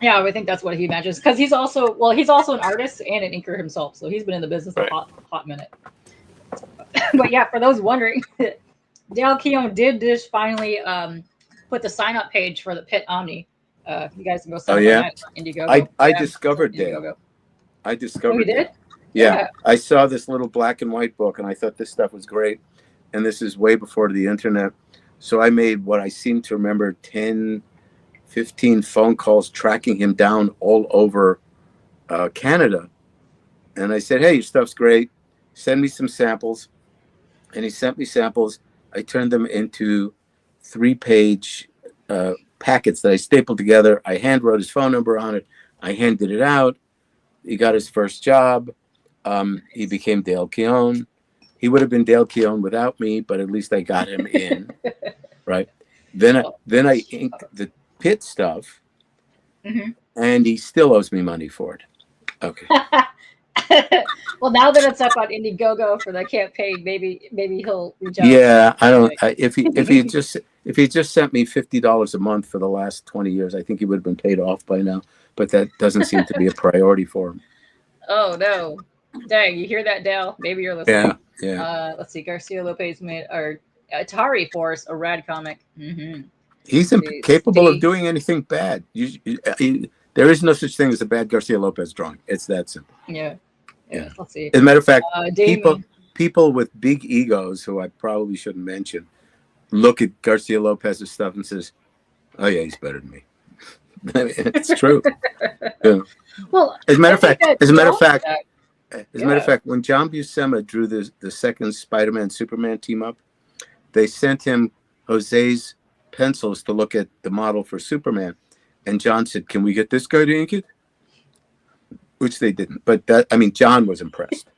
Yeah, I think that's what he imagines because he's also an artist and an inker himself, so he's been in the business a Right. hot minute. But yeah, for those wondering, Dale Keown did just finally put the sign up page for the Pit Omni. You guys can go Oh sign up on yeah, that. Indiegogo. I Yeah, discovered Dale. Indiegogo. I Oh, you discovered did? Dale. Yeah, Yeah. I saw this little black and white book, and I thought this stuff was great. And this is way before the internet. So I made what I seem to remember 10, 15 phone calls tracking him down all over Canada. And I said, hey, your stuff's great. Send me some samples. And he sent me samples. I turned them into 3-page packets that I stapled together. I hand wrote his phone number on it. I handed it out. He got his first job. He became Dale Keown. He would have been Dale Keown without me, but at least I got him in, right? Then I inked the Pit stuff, Mhm. and he still owes me money for it. Okay. Well, now that it's up on Indiegogo for the campaign, maybe he'll reach out. Yeah, I don't. If he just sent me $50 a month for the last 20 years, I think he would have been paid off by now. But that doesn't seem to be a priority for him. Oh no. Dang, you hear that, Dale? Maybe you're Yeah, listening. yeah. Let's see. Garcia Lopez made or Atari Force, a rad comic. He's See, capable of Steve. doing anything bad. There is no such thing as a bad Garcia Lopez drawing. It's that simple. Yeah, yeah. Yeah. Let's see. As a matter of fact, people Damien. people with big egos, who I probably shouldn't mention, look at Garcia Lopez's stuff and says, "Oh yeah, he's better than me." I mean, it's true. Yeah. Well, As a matter I of think fact, that as a matter of John did fact, that. as a matter of Yeah. fact, when John Buscema drew the second Spider-Man Superman team up, they sent him Jose's pencils to look at the model for Superman, and John said, "Can we get this guy to ink it?" Which they didn't. But John was impressed.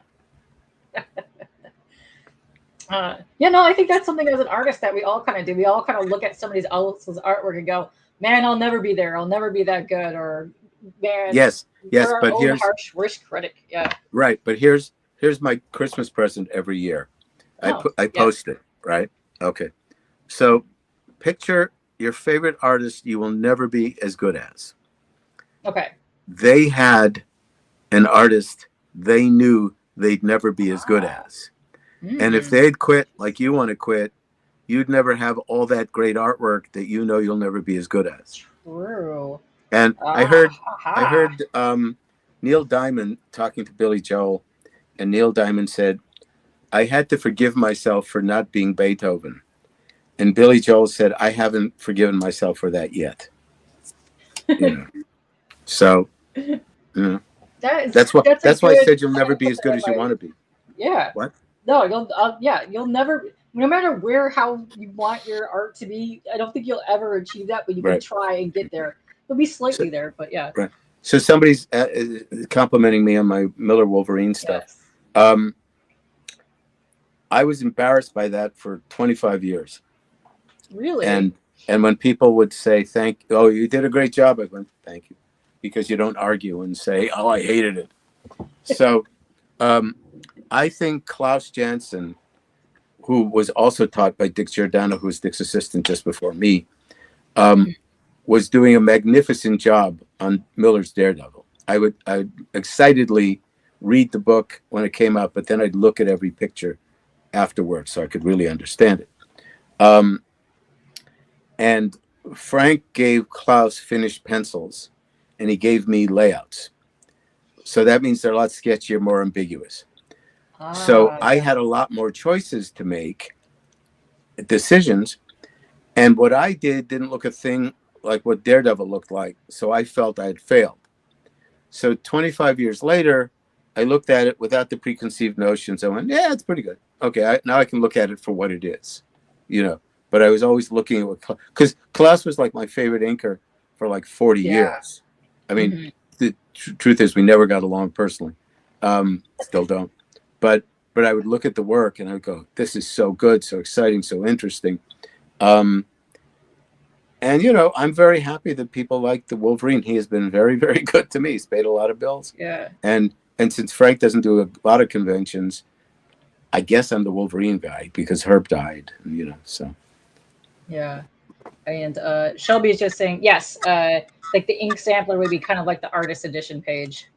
Yeah, no, I think that's something as an artist that we all kind of do. We all kind of look at somebody else's artwork and go, "Man, I'll never be there. I'll never be that good," or "Man, Yes, we're yes, our but own here's harsh worst critic." Yeah. right. But here's my Christmas present every year. Oh, I yeah. post it, right? Okay. So picture your favorite artist you will never be as good as. Okay. They had an artist they knew they'd never be as good as. And if Mm, they'd quit like you want to quit, you'd never have all that great artwork that you know you'll never be as good as. true. And I Ah, heard ha, I ha. heard Neil Diamond talking to Billy Joel, and Neil Diamond said, I had to forgive myself for not being Beethoven. And Billy Joel said, I haven't forgiven myself for that yet. You know. So, you know, That's a that's why I good said you'll way never to be put as good that as you want advice. to be. Yeah. What? No, you'll never, no matter how you want your art to be. I don't think you'll ever achieve that, but you can Right. try and get there. You'll be So, slightly there, but yeah. right. So somebody's complimenting me on my Miller Wolverine stuff. Yes. Um, I was embarrassed by that for 25 years. Really? And when people would say, oh, you did a great job, I went, thank you. Because you don't argue and say, oh, I hated it. So I think Klaus Janson, who was also taught by Dick Giordano, who was Dick's assistant just before me, was doing a magnificent job on Miller's Daredevil. I'd excitedly read the book when it came out, but then I'd look at every picture afterwards so I could really understand it. And Frank gave Klaus finished pencils, and he gave me layouts. So that means they're a lot sketchier, more ambiguous. So I Yeah. had a lot more choices to make, decisions. And what I didn't look a thing like what Daredevil looked like. So I felt I had failed. So 25 years later, I looked at it without the preconceived notions. I went, yeah, it's pretty good. Okay, now I can look at it for what it is, you know. But I was always looking at what, because Klaus was like my favorite inker for like 40 Yeah. years. I mean, the truth is we never got along personally. Still don't. But I would look at the work and I would go, this is so good, so exciting, so interesting. And, you know, I'm very happy that people like the Wolverine. He has been very, very good to me. He's paid a lot of bills. Yeah. And since Frank doesn't do a lot of conventions, I guess I'm the Wolverine guy because Herb died, you know, so. Yeah. And Shelby is just saying yes. Like the ink sampler would be kind of like the artist edition page.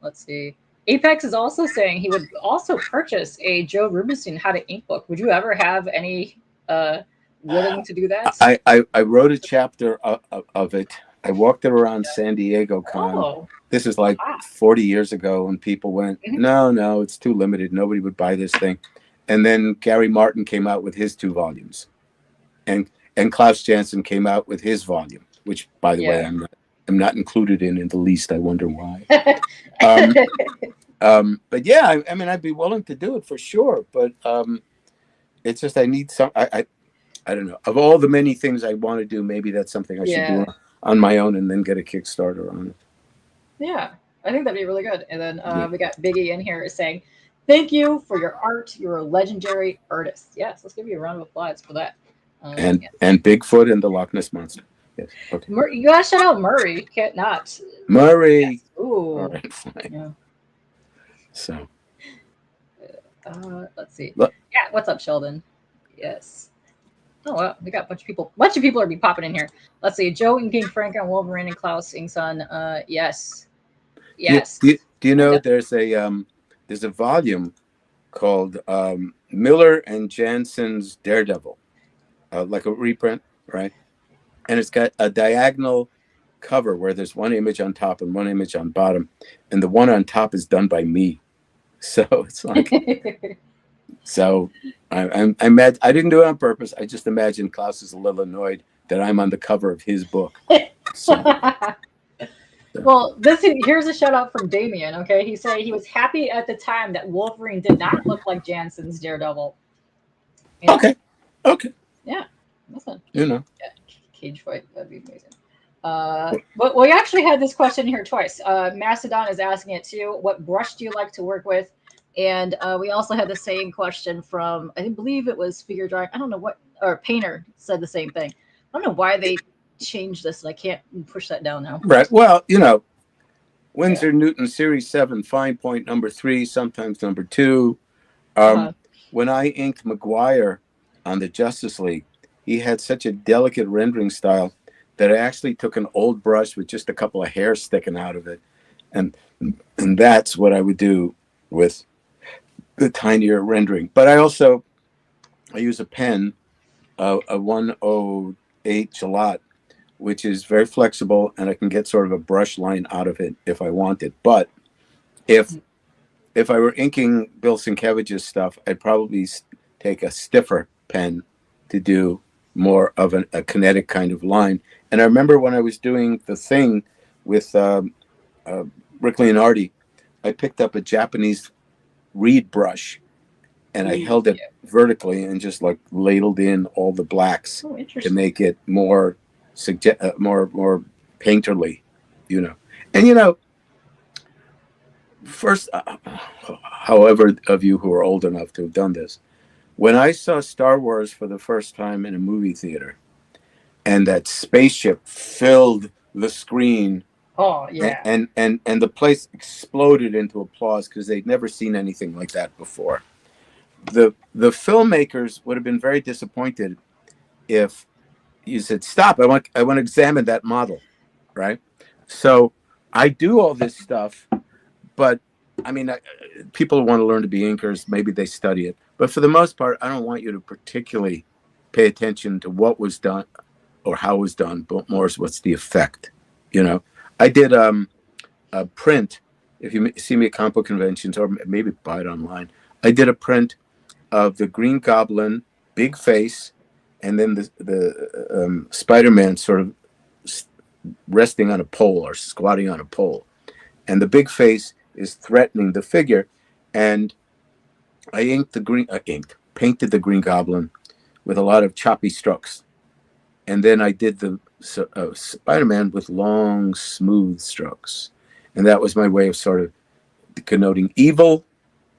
Let's see. Apex is also saying he would also purchase a Joe Rubinstein How to Ink book. Would you ever have any willing to do that? I wrote a chapter of it. I walked it around San Diego Con. Oh, This is like wow. 40 years ago, and people went, Mhm. no, it's too limited. Nobody would buy this thing. And then Gary Martin came out with his 2 volumes, and Klaus Janson came out with his volume, which, by the way, Yeah. I'm not included in the least. I wonder why. But yeah, I mean, I'd be willing to do it for sure. But it's just I need some. I don't know. Of all the many things I want to do, maybe that's something I should do Yeah. on my own and then get a Kickstarter on it. Yeah. I think that'd be really good. And then Yeah. we got Biggie in here saying, "Thank you for your art. You're a legendary artist." Yes, let's give you a round of applause for that. Yeah. And Bigfoot and the Loch Ness Monster. Yes. Okay. You gotta shout out Murray. Can't not. Murray. Yes. Ooh. All right. Fine. Yeah. So. Let's see. Look. Yeah. What's up, Sheldon? Yes. Oh well, we got a bunch of people. Bunch of people are be popping in here. Let's see. Joe and King Frank and Wolverine and Klaus Ingson. Yes. Yes. Do you know there's a volume called Miller and Jansen's Daredevil, like a reprint, right? And it's got a diagonal cover where there's one image on top and one image on bottom, and the one on top is done by me. So it's like, so I didn't do it on purpose. I just imagine Klaus is a little annoyed that I'm on the cover of his book. So. Well, here's a shout out from Damien. Okay, he said he was happy at the time that Wolverine did not look like Jansen's Daredevil. You know? Okay. Yeah, listen. Yeah, cage fight, that'd be amazing. But we actually had this question here twice. Macedon is asking it too. What brush do you like to work with? And we also had the same question from, I believe it was Figure Drawing. I don't know what, or Painter said the same thing. I don't know why they changed this. I can't push that down now. Right. Well, Winsor Newton Series 7, fine point number 3, sometimes number 2. When I inked McGuire on the Justice League, he had such a delicate rendering style that I actually took an old brush with just a couple of hairs sticking out of it. And that's what I would do with the tinier rendering. But I use a pen, a 108 Gillette, which is very flexible, and I can get sort of a brush line out of it if I want it. But if I were inking Bill Sienkiewicz's stuff, I'd probably take a stiffer pen to do more of a kinetic kind of line. And I remember when I was doing The Thing with Rick Leonardi, I picked up a Japanese reed brush, and I held it vertically and just like ladled in all the blacks to make it more more painterly, And first, however of you who are old enough to have done this, when I saw Star Wars for the first time in a movie theater, and that spaceship filled the screen. Oh yeah. And the place exploded into applause because they'd never seen anything like that before. The filmmakers would have been very disappointed if you said, "Stop! I want to examine that model," right? So I do all this stuff, but I mean, people want to learn to be inkers. Maybe they study it, but for the most part, I don't want you to particularly pay attention to what was done or how it was done, but more is what's the effect. I did a print. If you see me at comic book conventions, or maybe buy it online, I did a print of the Green Goblin, big face, and then the Spider-Man sort of resting on a pole or squatting on a pole, and the big face is threatening the figure. And I painted the Green Goblin with a lot of choppy strokes, and then I did the Spider-Man with long, smooth strokes, and that was my way of sort of connoting evil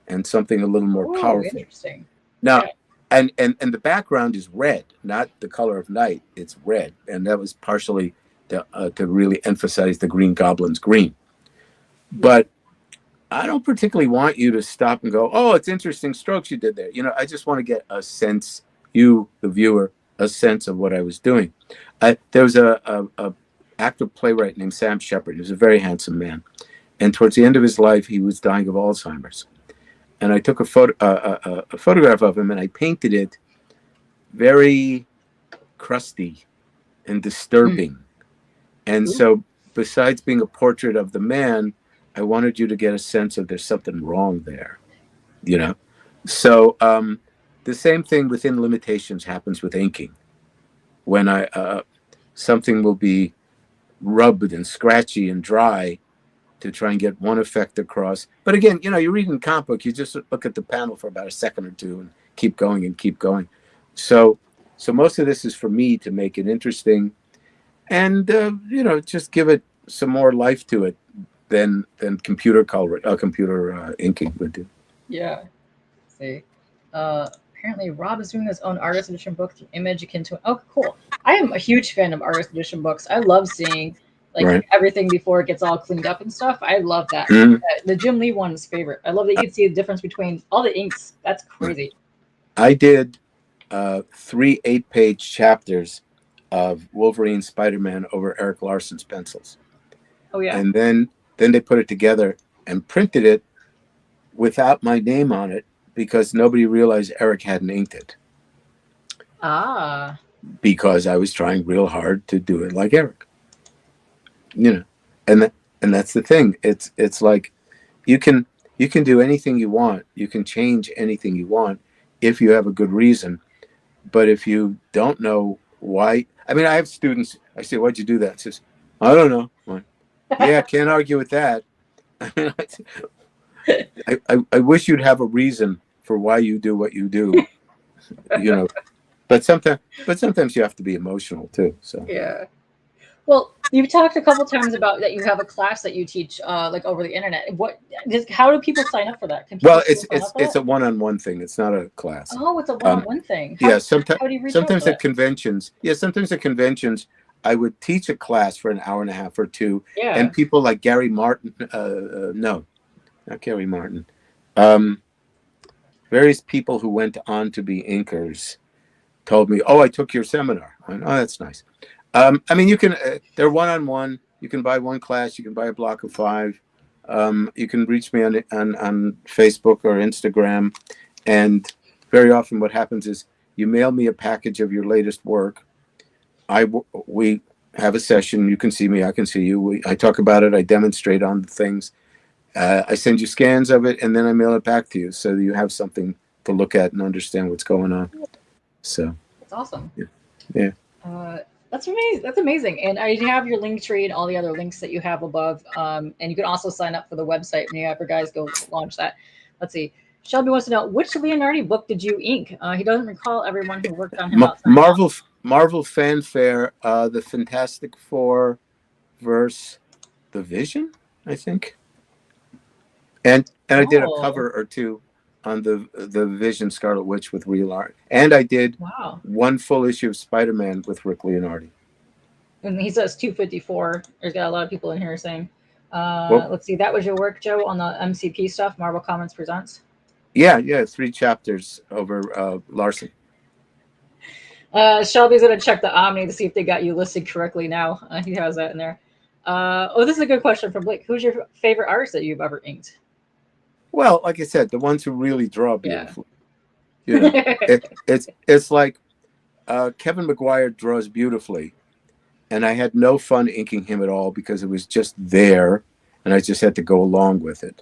and something a little more powerful. Interesting. Now, and the background is red, not the color of night. It's red, and that was partially to really emphasize the Green Goblin's green. But I don't particularly want you to stop and go, "Oh, it's interesting strokes you did there." I just want to get a sense, you, the viewer, a sense of what I was doing. There was a actor playwright named Sam Shepard. He was a very handsome man, and towards the end of his life, he was dying of Alzheimer's. And I took a photograph of him, and I painted it very crusty and disturbing. And so, besides being a portrait of the man, I wanted you to get a sense of there's something wrong there, you know? So, the same thing within limitations happens with inking. When something will be rubbed and scratchy and dry to try and get one effect across. But again, you're reading a comic book, you just look at the panel for about a second or two and keep going and keep going. So most of this is for me to make it interesting and just give it some more life to it than computer inking would do. Yeah. Let's see. Apparently Rob is doing his own artist edition book through Image akin to. Oh, cool. I am a huge fan of artist edition books. I love seeing Right. everything before it gets all cleaned up and stuff. I love that. Mhm. The Jim Lee one is favorite. I love that you can see the difference between all the inks. That's crazy. I did 3 8-page chapters of Wolverine Spider-Man over Eric Larson's pencils. Oh yeah. And then they put it together and printed it without my name on it because nobody realized Eric hadn't inked it. Ah. Because I was trying real hard to do it like Eric. And that's the thing. It's like you can do anything you want. You can change anything you want if you have a good reason. But if you don't know why, I mean, I have students. I say, "Why'd you do that?" It says, "I don't know." Like, yeah, can't argue with that. I mean, I wish you'd have a reason for why you do what you do. But sometimes you have to be emotional too. So yeah. Well, you've talked a couple times about that you have a class that you teach over the internet. How do people sign up for that? Can well, people it's a one-on-one thing. It's not a class. Oh, it's a one-on-one thing. Yeah, how do you reach sometimes out at conventions. Yeah, sometimes at conventions, I would teach a class for an hour and a half or two, Yeah. and people like Gary Martin. No, not Gary Martin. Various people who went on to be inkers told me, "Oh, I took your seminar." I went, "Oh, that's nice." I mean, you can. They're one-on-one. You can buy one class. You can buy a block of 5. You can reach me on Facebook or Instagram, and very often what happens is you mail me a package of your latest work. We have a session. You can see me. I can see you. I talk about it. I demonstrate on the things. I send you scans of it, and then I mail it back to you so that you have something to look at and understand what's going on. So that's awesome. Yeah. That's amazing. That's amazing. And I have your link tree and all the other links that you have above. And you can also sign up for the website when you ever guys go launch that. Let's see. Shelby wants to know, which Leonardi book did you ink? He doesn't recall everyone who worked on him outside. Marvel Fanfare, the Fantastic Four verse The Vision, I think. And I did a cover or two on the Vision Scarlet Witch with real art. And I did one full issue of Spider-Man with Rick Leonardi. And he says 254. There's got a lot of people in here saying, let's see, that was your work, Joe, on the MCP stuff, Marvel Comics Presents? Yeah, 3 chapters over Larson. Shelby's going to check the Omni to see if they got you listed correctly now. He has that in there. This is a good question from Blake. Who's your favorite artist that you've ever inked? Well, like I said, the ones who really draw beautifully. Yeah. It's like Kevin McGuire draws beautifully, and I had no fun inking him at all because it was just there, and I just had to go along with it.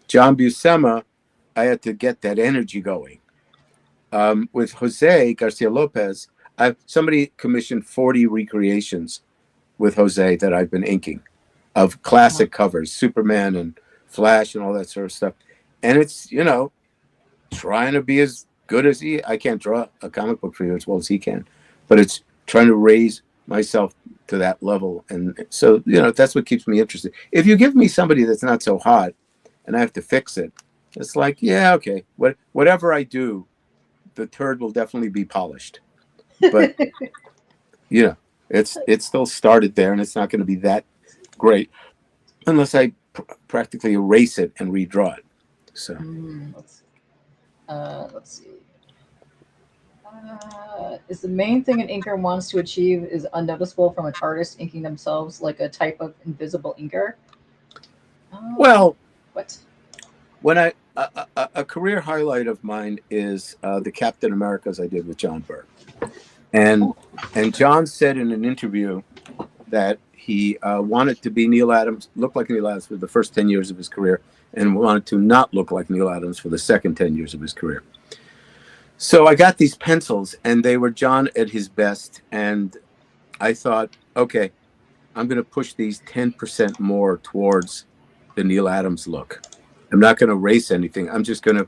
John Buscema, I had to get that energy going. With Jose Garcia Lopez, somebody commissioned 40 recreations with Jose that I've been inking of classic covers, Superman and Flash and all that sort of stuff. And it's, trying to be as good as I can't draw a comic book for you as well as he can, but it's trying to raise myself to that level. And so, that's what keeps me interested. If you give me somebody that's not so hot and I have to fix it, it's like, yeah, okay, whatever I do, the turd will definitely be polished. But, it's still started there, and it's not going to be that great unless I practically erase it and redraw it. So let's see. Is the main thing an inker wants to achieve is unnoticeable from an artist inking themselves like a type of invisible inker? Well, What? when a career highlight of mine is the Captain Americas I did with John Byrne, and John said in an interview that he wanted to be Neil Adams, look like Neil Adams for the first 10 years of his career, and wanted to not look like Neil Adams for the second 10 years of his career. So I got these pencils, and they were John at his best, and I thought, okay, I'm going to push these 10% more towards the Neil Adams look. I'm not going to erase anything. I'm just going to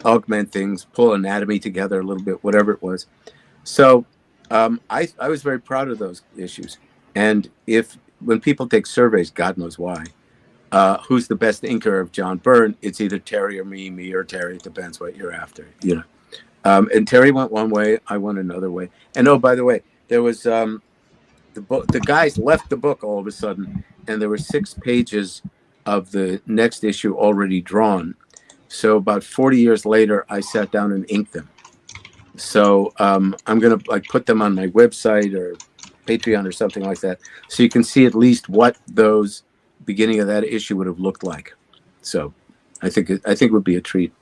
augment things, pull anatomy together a little bit, whatever it was. So I was very proud of those issues. And when people take surveys, God knows why, who's the best inker of John Byrne, it's either Terry or me or Terry. It depends what you're after, you know. And Terry went one way, I went another way. And oh, by the way, there was the guys left the book all of a sudden, and there were 6 pages of the next issue already drawn. So about 40 years later, I sat down and inked them. So I'm gonna put them on my website or Patreon or something like that, so you can see at least what those beginning of that issue would have looked like. So I think it would be a treat.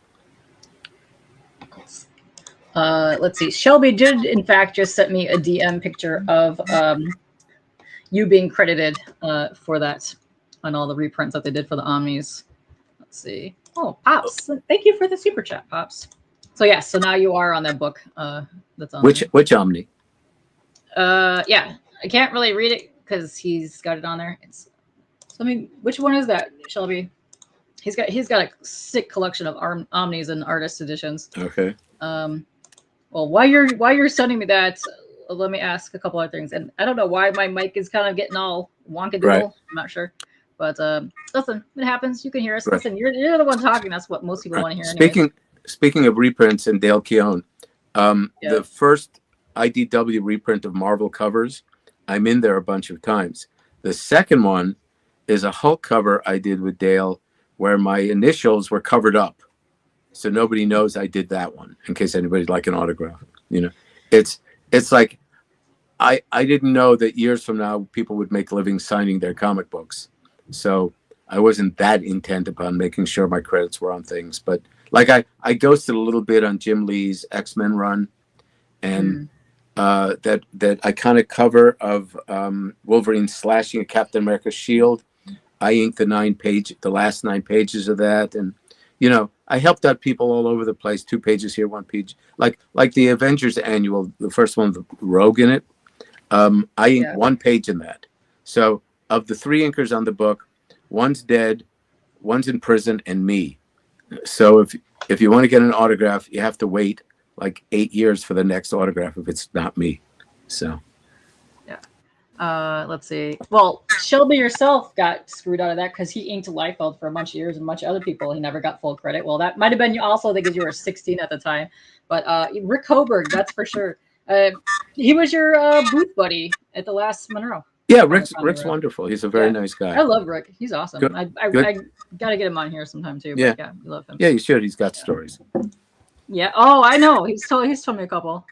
Let's see. Shelby did, in fact, just sent me a DM picture of you being credited for that on all the reprints that they did for the Omnis. Let's see. Oh, Pops. Thank you for the super chat, Pops. So, yes, so now you are on that book. That's on Which Omni? Yeah, I can't really read it because he's got it on there. Which one is that, Shelby? He's got a sick collection of Omnis and artist editions. Okay. Well, while you're sending me that, let me ask a couple other things. And I don't know why my mic is kind of getting all wonkadoodle. Right. I'm not sure. But listen, it happens. You can hear us. Right. Listen, you're the one talking. That's what most people want to hear. Speaking of reprints and Dale Keown, the first IDW reprint of Marvel covers, I'm in there a bunch of times. The second one is a Hulk cover I did with Dale where my initials were covered up. So nobody knows I did that one in case anybody'd like an autograph. You know, it's like I didn't know that years from now people would make livings signing their comic books. So I wasn't that intent upon making sure my credits were on things. But like I ghosted a little bit on Jim Lee's X-Men run, and that iconic cover of Wolverine slashing a Captain America shield. I inked the last 9 pages of that, and you know, I helped out people all over the place. 2 pages here, 1 page, like the Avengers annual, the first one with Rogue in it. I inked 1 page in that. So of the 3 inkers on the book, one's dead, one's in prison, and me. So if you want to get an autograph, you have to wait like 8 years for the next autograph if it's not me. So. Let's see. Well, Shelby yourself got screwed out of that because he inked Liefeld for a bunch of years, and a bunch of other people he never got full credit. Well, that might have been also because you were 16 at the time. But Rick Hoberg, that's for sure. He was your booth buddy at the last Monroe. Yeah, Rick's wonderful. He's a very nice guy. I love Rick. He's awesome. Good. I got to get him on here sometime too. But yeah, we love him. Yeah, you should. He's got stories. Yeah. Oh, I know. He's told me a couple.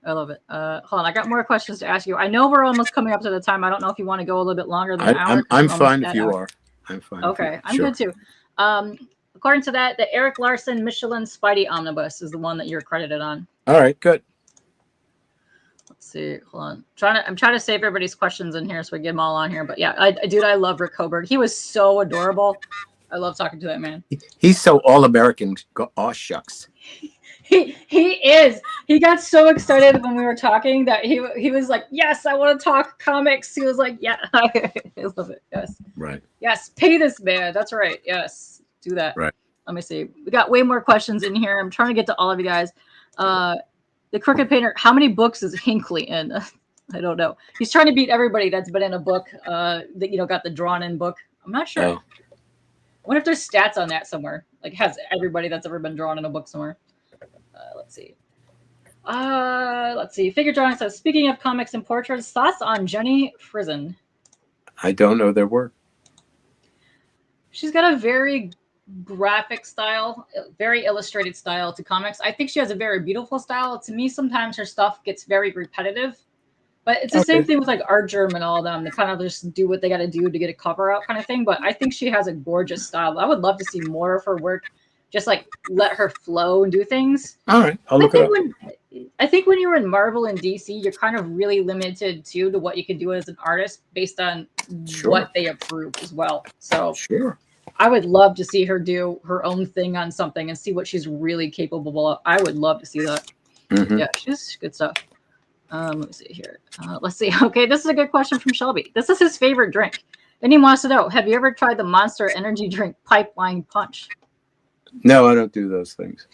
I love it. Hold on, I got more questions to ask you. I know we're almost coming up to the time. I don't know if you want to go a little bit longer than an hour. I'm fine if you are. I'm fine. Okay, I'm good too. According to that, the Eric Larson Michelin Spidey Omnibus is the one that you're credited on. All right, good. Let's see. Hold on. I'm trying to save everybody's questions in here so we get them all on here. But yeah, I love Rick Hoberg. He was so adorable. I love talking to that man. He's so all-American. Oh, shucks. He is. He got so excited when we were talking that he was like, yes, I want to talk comics. He was like, yeah, I love it. Yes. Right. Yes. Pay this man. That's right. Yes. Do that. Right. Let me see. We got way more questions in here. I'm trying to get to all of you guys. The Crooked Painter, how many books is Hinckley in? I don't know. He's trying to beat everybody that's been in a book that, got the drawn in book. I'm not sure. Oh. I wonder if there's stats on that somewhere. Like, has everybody that's ever been drawn in a book somewhere? Let's see. Figure Drawing says, speaking of comics and portraits, thoughts on Jenny Frison? I don't know their work. She's got a very graphic style, very illustrated style to comics. I think she has a very beautiful style. To me, sometimes her stuff gets very repetitive. But it's the same Okay. thing with like Art Germ and all of them. They kind of just do what they got to do to get a cover out, kind of thing. But I think she has a gorgeous style. I would love to see more of her work. Just like let her flow and do things. All right. I'll I look it think up. when I think when you're in Marvel and DC, you're kind of really limited too to what you can do as an artist based on Sure. what they approve as well. So Sure. I would love to see her do her own thing on something and see what she's really capable of. I would love to see that. Hmm. Yeah, she's good stuff. Let me see here. Let's see. Okay, this is a good question from Shelby. This is his favorite drink. And he wants to know, have you ever tried the Monster Energy drink Pipeline Punch? No, I don't do those things.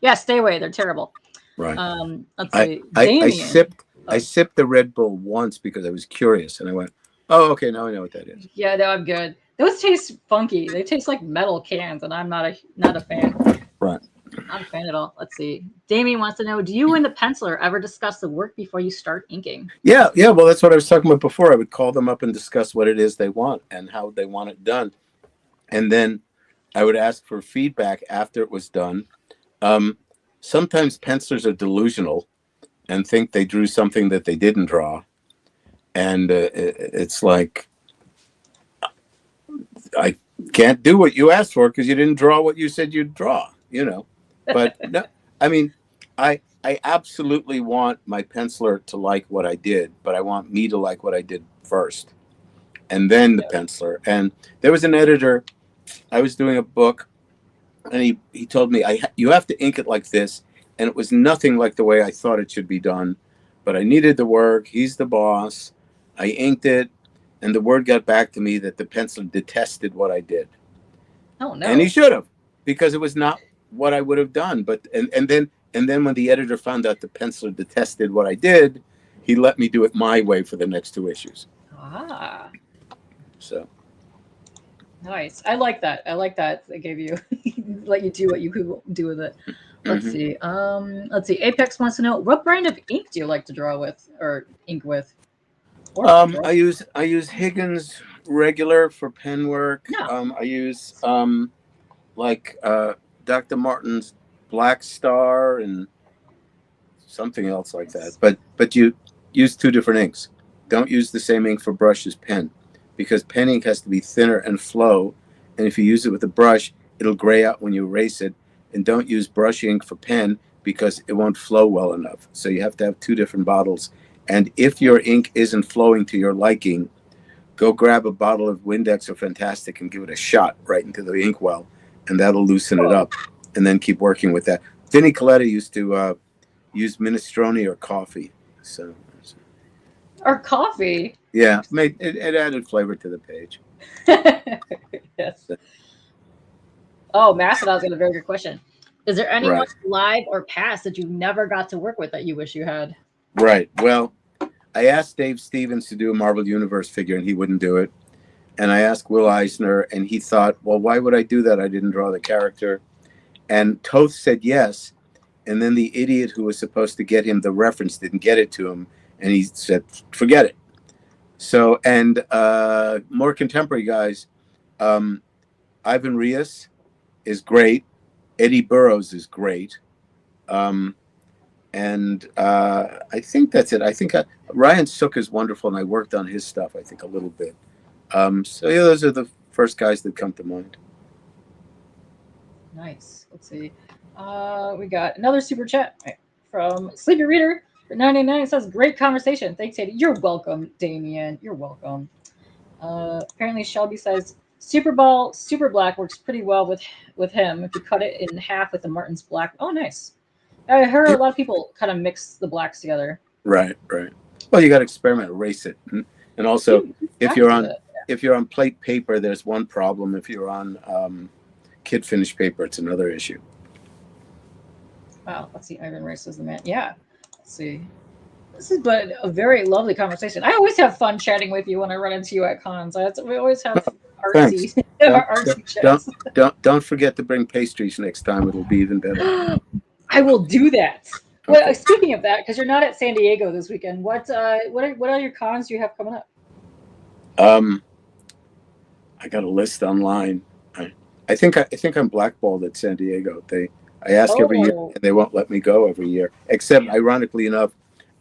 Yeah, stay away. They're terrible. Right. Let's I see. I Damien. I Oh, sipped the Red Bull once because I was curious, and I went, "Oh, okay, now I know what that is." yeah, no, I'm good. Those taste funky. They taste like metal cans, and I'm not a fan. Right. Not a fan at all. Let's see. Damien wants to know, do you and the penciler ever discuss the work before you start inking? Yeah, yeah. Well, that's what I was talking about before. I would call them up and discuss what it is they want and how they want it done, and then I would ask for feedback after it was done. Um, Sometimes pencilers are delusional and think they drew something that they didn't draw, and it's like I can't do what you asked for because you didn't draw what you said you'd draw. But no, I mean, I absolutely want my penciler to like what I did, but I want me to like what I did first, and then the No. penciler. And there was an editor. I was doing a book, and he told me you have to ink it like this, and it was nothing like the way I thought it should be done, but I needed the work. He's the boss. I inked it, and the word got back to me that the pencil detested what I did, Oh and he no. should have, because it was not what I would have done. But and then when the editor found out the penciler detested what I did, he let me do it my way for the next two issues. Ah. So Nice. I like that. I like that. They gave you let you do what you could do with it. Let's mhm. see. Let's see. Apex wants to know, what brand of ink do you like to draw with or ink with? Or draw? I use Higgins regular for pen work. No. I use like Dr. Martin's Black Star and something else like that. Nice. But you use two different inks. Don't use the same ink for brush as pen, because pen ink has to be thinner and flow. And if you use it with a brush, it'll gray out when you erase it. And don't use brush ink for pen because it won't flow well enough. So you have to have two different bottles. And if your ink isn't flowing to your liking, go grab a bottle of Windex or Fantastic and give it a shot right into the inkwell, and that'll loosen it Cool. up. And then keep working with that. Vinnie Coletta used to use minestrone or coffee. So Or coffee. yeah, it added flavor to the page. Yes. Oh, Macedon's got a very good question. Is there anyone Right, live or past that you never got to work with that you wish you had? right. Well, I asked Dave Stevens to do a Marvel Universe figure, and he wouldn't do it. And I asked Will Eisner, and he thought, well, why would I do that? I didn't draw the character. And Toth said yes. And then the idiot who was supposed to get him the reference didn't get it to him. And he said, forget it. So, and more contemporary guys, um, Ivan Rios is great. Eddie Burrows is great. Um, and I think that's it. I think Ryan Sook is wonderful, and I worked on his stuff, I think, a little bit. So, yeah, those are the first guys that come to mind. Nice. Let's see. We got another super chat from Sleepy Reader for 99. It says, great conversation. Thanks, Eddie. You're welcome, Damien. You're welcome. Apparently, Shelby says Super Ball Super Black works pretty well with him if you cut it in half with the Martin's Black. Oh, nice. I heard a Yep. lot of people kind of mix the blacks together. Right, right. Well, you got to experiment, erase it, and also You if you're practice on it. if you're on plate paper, there's one problem. If you're on kit finish paper, it's another issue. Wow. Let's see. Ivan Rice is the man. Yeah. Let's see. This has been a very lovely conversation. I always have fun chatting with you when I run into you at cons. We always have Thanks. artsy, Don't artsy don't chats. don't forget to bring pastries next time. It'll be even better. I will do that. Well, Okay. speaking of that, because you're not at San Diego this weekend, what are your cons you have coming up? Um, I got a list online. I think I'm blackballed at San Diego. I ask every year Oh, and they won't let me go every year. Except, ironically enough,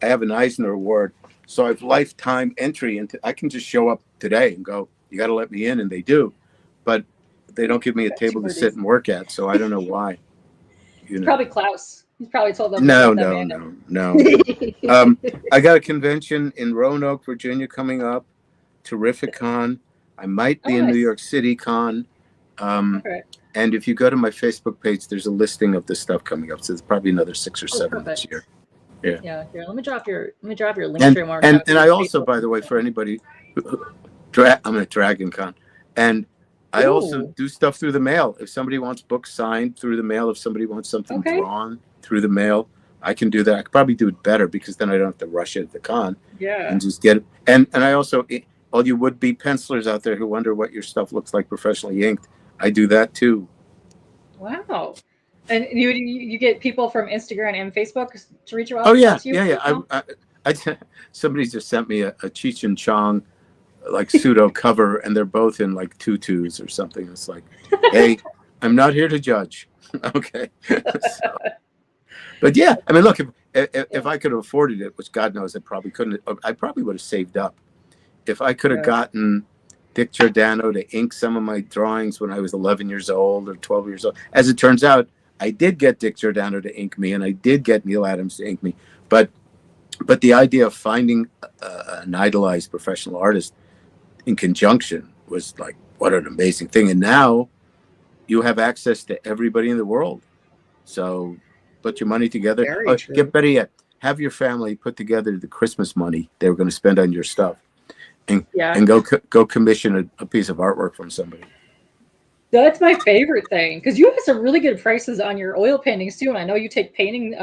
I have an Eisner Award, so I have lifetime entry into. I can just show up today and go. You got to let me in, and they do, but they don't give me a got two table to more sit days. and work at. So I don't know why. It's probably Klaus. He's probably told them to No, let them no, in. no, no. I got a convention in Roanoke, Virginia coming up. Terrific con. I might Oh, be in New nice. York City con. Um, Okay. and if you go to my Facebook page, there's a listing of the stuff coming up. So there's probably another 6 or 7 this year. Perfect. Yeah. Yeah. Here, let me drop your link And tree more and now and to I your also, Facebook. by the way, for anybody, I'm at Dragon Con, and I also Ooh. do stuff through the mail. If somebody wants books signed through the mail, if somebody wants something Okay. drawn through the mail, I can do that. I could probably do it better because then I don't have to rush it at the con Yeah. and just get it. And I also, all you would be pencilers out there who wonder what your stuff looks like professionally inked, I do that too. Wow. And you get people from Instagram and Facebook to reach Oh out yeah, to you yeah, yeah. now? Somebody just sent me a Cheech and Chong like pseudo cover, and they're both in like tutus or something. It's like, hey, I'm not here to judge. Okay. So, but yeah, I mean, look, if Yeah. I could have afforded it, which God knows I probably couldn't, I probably would have saved up. If I could have Yeah. gotten Dick Giordano to ink some of my drawings when I was 11 years old or 12 years old, as it turns out, I did get Dick Giordano to ink me, and I did get Neil Adams to ink me. But the idea of finding an idolized professional artist in conjunction was like, what an amazing thing. And now you have access to everybody in the world. So put your money together. Very Oh, get true. better yet, have your family put together the Christmas money they were going to spend on your stuff, and Yeah. go commission a piece of artwork from somebody. That's my favorite thing because you have some really good prices on your oil paintings too, and I know you take payment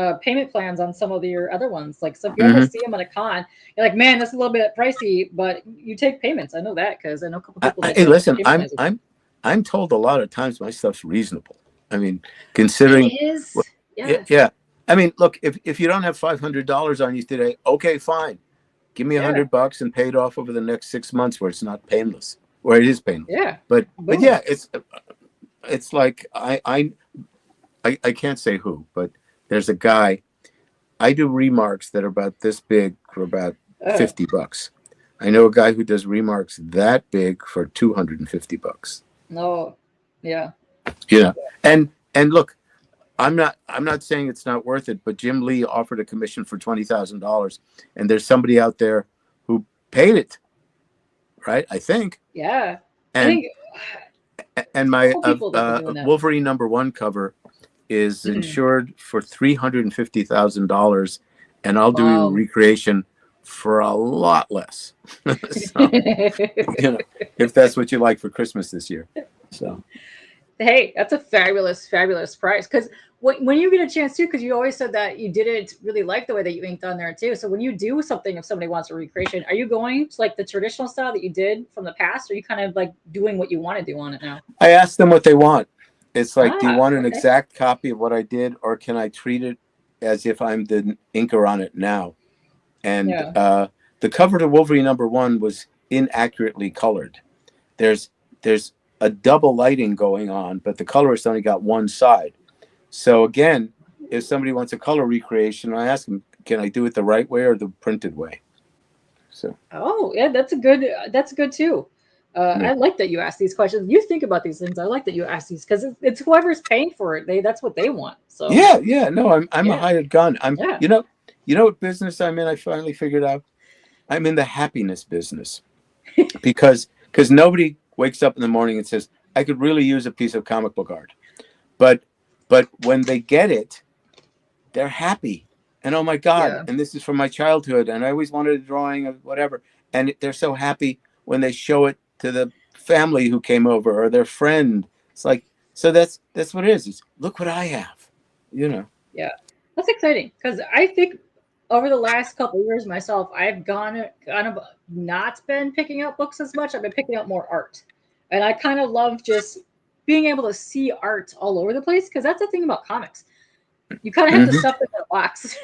plans on some of your other ones. Like, so if you ever Mm-hmm. see them at a con, you're like, man, that's a little bit pricey, but you take payments. I know that because I know a couple people that Hey, take listen, payment plans. I'm told a lot of times my stuff's reasonable. I mean, considering, It well, is, yeah, yeah, yeah. I mean, look, if you don't have $500 on you today, okay, fine. Give me a yeah, $100 and pay it off over the next 6 months where it's not painless, where it is painless. yeah. But Boom. yeah, it's like I can't say who, but there's a guy. I do remarks that are about this big for about Uh, $50. I know a guy who does remarks that big for $250. no, yeah, You know, and look, I'm not saying it's not worth it, but Jim Lee offered a commission for $20,000, and there's somebody out there who paid it, right? I think, yeah. I and think and a my couple people that were doing that. Wolverine #1 cover is Mhm. insured for $350,000, and I'll do a Wow. recreation for a lot less. So, if that's what you like for Christmas this year. So, Hey, that's a fabulous, fabulous price. Because when you get a chance too, because you always said that you didn't really like the way that you inked on there too. So when you do something, if somebody wants a recreation, are you going to like the traditional style that you did from the past, or are you kind of like doing what you want to do on it now? I asked them what they want. It's like, do you Ah, want an okay. exact copy of what I did, or can I treat it as if I'm the inker on it now? And Yeah. the cover to Wolverine #1 was inaccurately colored. There's a double lighting going on, but the colorist only got one side. So again, if somebody wants a color recreation, I ask them, can I do it the right way or the printed way? So Oh, yeah, that's a good. That's good too. yeah, I like that you ask these questions. You think about these things. I like that you ask these because it's whoever's paying for it. That's what they want. So yeah, yeah. No, I'm a yeah, hired gun. I'm yeah. you know what business I'm in. I finally figured out. I'm in the happiness business because nobody wakes up in the morning and says I could really use a piece of comic book art, but when they get it, they're happy. And oh my God, Yeah. and this is from my childhood, and I always wanted a drawing of whatever. And they're so happy when they show it to the family who came over or their friend. It's like, so that's what it is. It's look what I have, you know. Yeah, that's exciting because I think over the last couple of years myself, I've gone kind of not been picking up books as much. I've been picking up more art, and I kind of love just being able to see art all over the place because that's the thing about comics. You kind of have to Mm-hmm. stuff it in a box.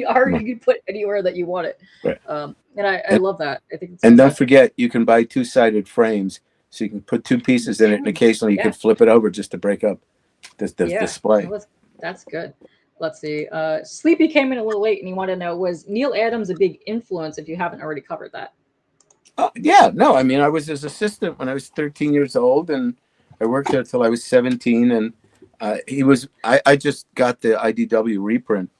Art you can put anywhere that you want it, Right. and I And love that. I think it's and don't fantastic. forget, you can buy two-sided frames So you can put two pieces in it, and occasionally you can flip it over just to break up the display. That's good. Let's see. Sleepy came in a little late and he wanted to know, was Neil Adams a big influence if you haven't already covered that? Yeah, no, I mean, I was his assistant when I was 13 years old, and I worked there till I was 17. And I just got the IDW reprint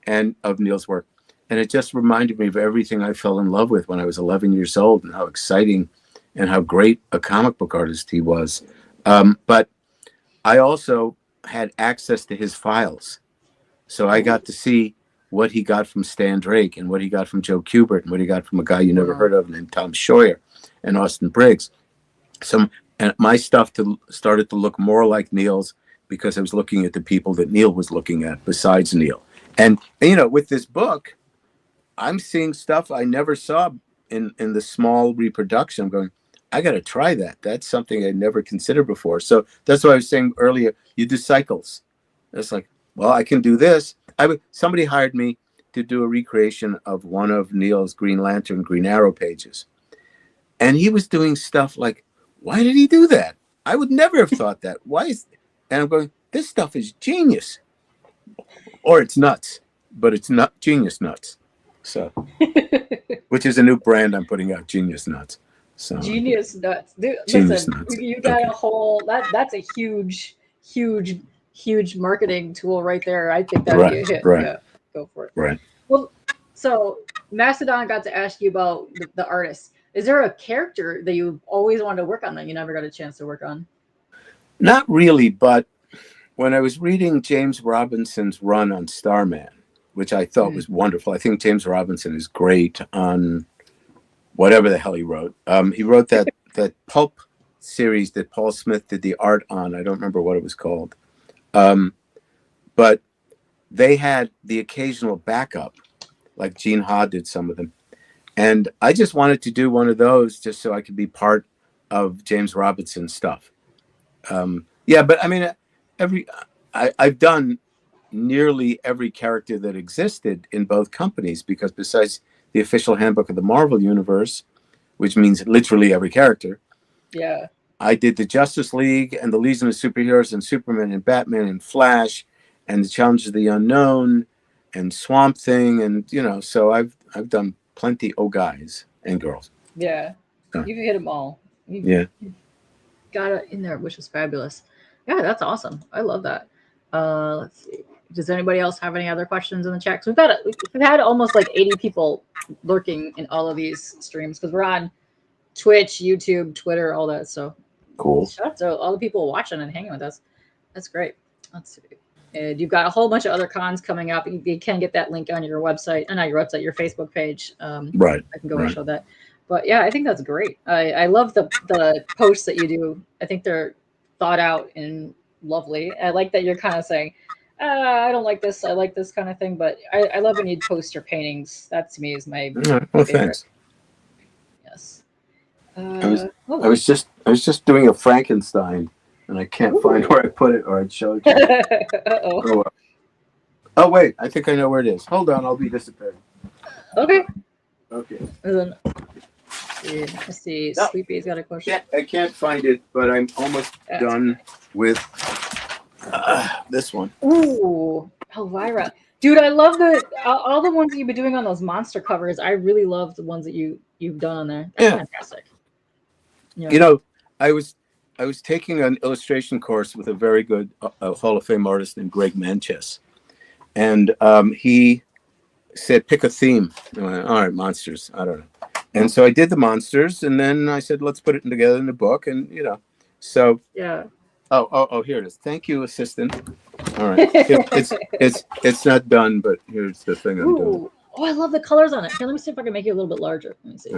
and of Neil's work, and it just reminded me of everything I fell in love with when I was 11 years old, and how exciting and how great a comic book artist he was. But I also had access to his files, so I got to see what he got from Stan Drake and what he got from Joe Kubert and what he got from a guy you never heard of named Tom Scheuer and Austin Briggs. And my stuff started to look more like Neil's because I was looking at the people that Neil was looking at besides Neil. And you know, with this book, I'm seeing stuff I never saw in the small reproduction. I'm going, I got to try that. That's something I never considered before. So that's what I was saying earlier. You do cycles. It's like, well, I can do this. Somebody hired me to do a recreation of one of Neil's Green Lantern, Green Arrow pages. And he was doing stuff like, why did he do that? I would never have thought that. And I'm going, this stuff is genius. Or it's nuts, but it's not Genius Nuts. So, which is a new brand I'm putting out, Genius Nuts. So Genius Nuts. Dude, Genius listen, Nuts. you got a whole, that's a huge marketing tool right there. I think that'd be a hit. Right. Yeah, go for it. Right. Well, so Mastodon got to ask you about the artist. Is there a character that you've always wanted to work on that you never got a chance to work on? Not really, but when I was reading James Robinson's run on Starman, which I thought was wonderful. I think James Robinson is great on whatever the hell he wrote. He wrote that pulp series that Paul Smith did the art on. I don't remember what it was called. But they had the occasional backup, like Gene Ha did some of them. And I just wanted to do one of those just so I could be part of James Robinson's stuff. But I mean, I've done nearly every character that existed in both companies, because besides the official handbook of the Marvel Universe, which means literally every character, I did the Justice League and the Legion of Superheroes and Superman and Batman and Flash and the Challenge of the Unknown and Swamp Thing, and so I've done plenty of guys and girls. Yeah, you've hit them all. You got it in there, which is fabulous. Yeah, that's awesome. I love that. Let's see. Does anybody else have any other questions in the chat? We've had almost like 80 people lurking in all of these streams because we're on Twitch, YouTube, Twitter, all that. So cool. Shout out to all the people watching and hanging with us. That's great. Let's see. And you've got a whole bunch of other cons coming up. You can get that link on your website, not your website, your Facebook page. Right. I can go and show that. But yeah, I think that's great. I love the posts that you do. I think they're thought out and lovely. I like that you're kind of saying, I don't like this. I like this kind of thing. But I love when you post your paintings. That to me is my favorite. Thanks. Yes. I was just doing a Frankenstein, and I can't find where I put it, or I'd show it to you. Oh wait, I think I know where it is. Hold on, I'll be disappearing. Okay. Let's see. No. Sleepy's got a question. I can't find it, but I'm almost done with this one. Ooh, Elvira. Dude, I love all the ones that you've been doing on those monster covers. I really love the ones that you've done on there. That's fantastic. Yeah. I was taking an illustration course with a very good Hall of Fame artist named Greg Manches, and he said, pick a theme. I went, all right, monsters. I don't know. And so I did the monsters, and then I said, let's put it together in the book, and so yeah. Oh, here it is. Thank you, assistant. All right, it's not done, but here's the thing I'm doing. Oh, I love the colors on it. Here, let me see if I can make it a little bit larger. Let me see.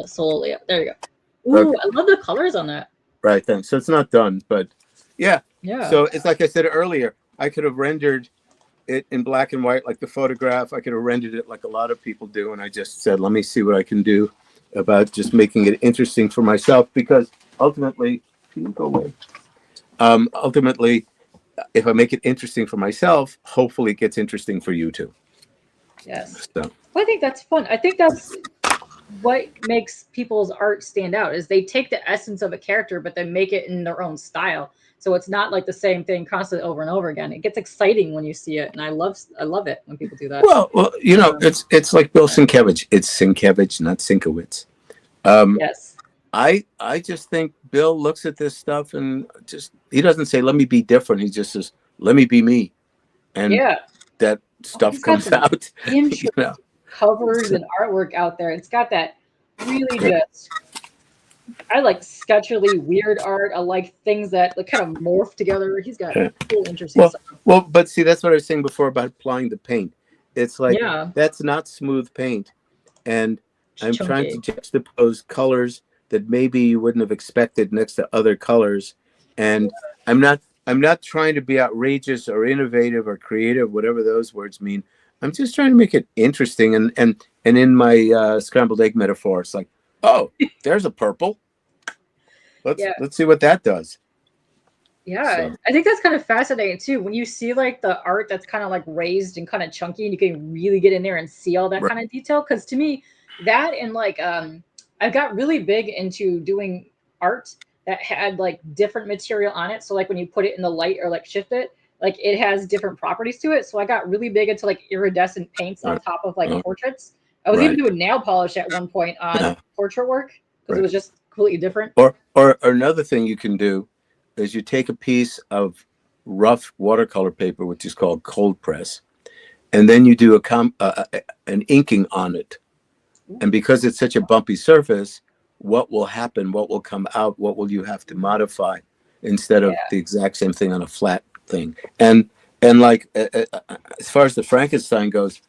Soul, yeah, there you go. Ooh, okay. I love the colors on that. Right, thanks. So it's not done, but yeah. Yeah. So it's like I said earlier, I could have rendered it in black and white like the photograph. I could have rendered it like a lot of people do, and I just said, let me see what I can do about just making it interesting for myself, because ultimately, can you go away? Ultimately, if I make it interesting for myself, hopefully it gets interesting for you too. Yes. So. Well, I think that's fun. I think that's what makes people's art stand out is they take the essence of a character, but they make it in their own style. So it's not like the same thing constantly over and over again. It gets exciting when you see it, and I love it when people do that. Well, Um, it's like Bill Sienkiewicz. It's Sienkiewicz, not Sienkiewicz. Um, yes. I just think Bill looks at this stuff and just he doesn't say let me be different. He just says let me be me, and Yeah. that stuff He's got comes some out. You interesting know. covers and artwork out there. It's got that really just I like sketchily weird art. I like things that like kind of morph together. He's got Yeah. cool, interesting Well, stuff. but see, that's what I was saying before about applying the paint. It's like Yeah, that's not smooth paint, and it's I'm trying to chunky. juxtapose colors that maybe you wouldn't have expected next to other colors, and I'm not I'm not trying to be outrageous or innovative or creative, whatever those words mean. I'm just trying to make it interesting, and in my scrambled egg metaphor, it's like, oh, there's a purple. Yeah, Let's see what that does. yeah. So I think that's kind of fascinating too. When you see like the art that's kind of like raised and kind of chunky, and you can really get in there and see all that right, kind of detail. Because to me, that and like I got really big into doing art that had like different material on it. So like when you put it in the light or like shift it, like it has different properties to it. So I got really big into like iridescent paints on right, top of like oh, portraits. I was even right. doing nail polish at one point on portrait work because it Right. was just completely different. Or another thing you can do is you take a piece of rough watercolor paper, which is called cold press, and then you do an inking on it. And because it's such a bumpy surface, what will happen? What will come out? What will you have to modify instead of Yeah. the exact same thing on a flat thing? And like as far as the Frankenstein goes,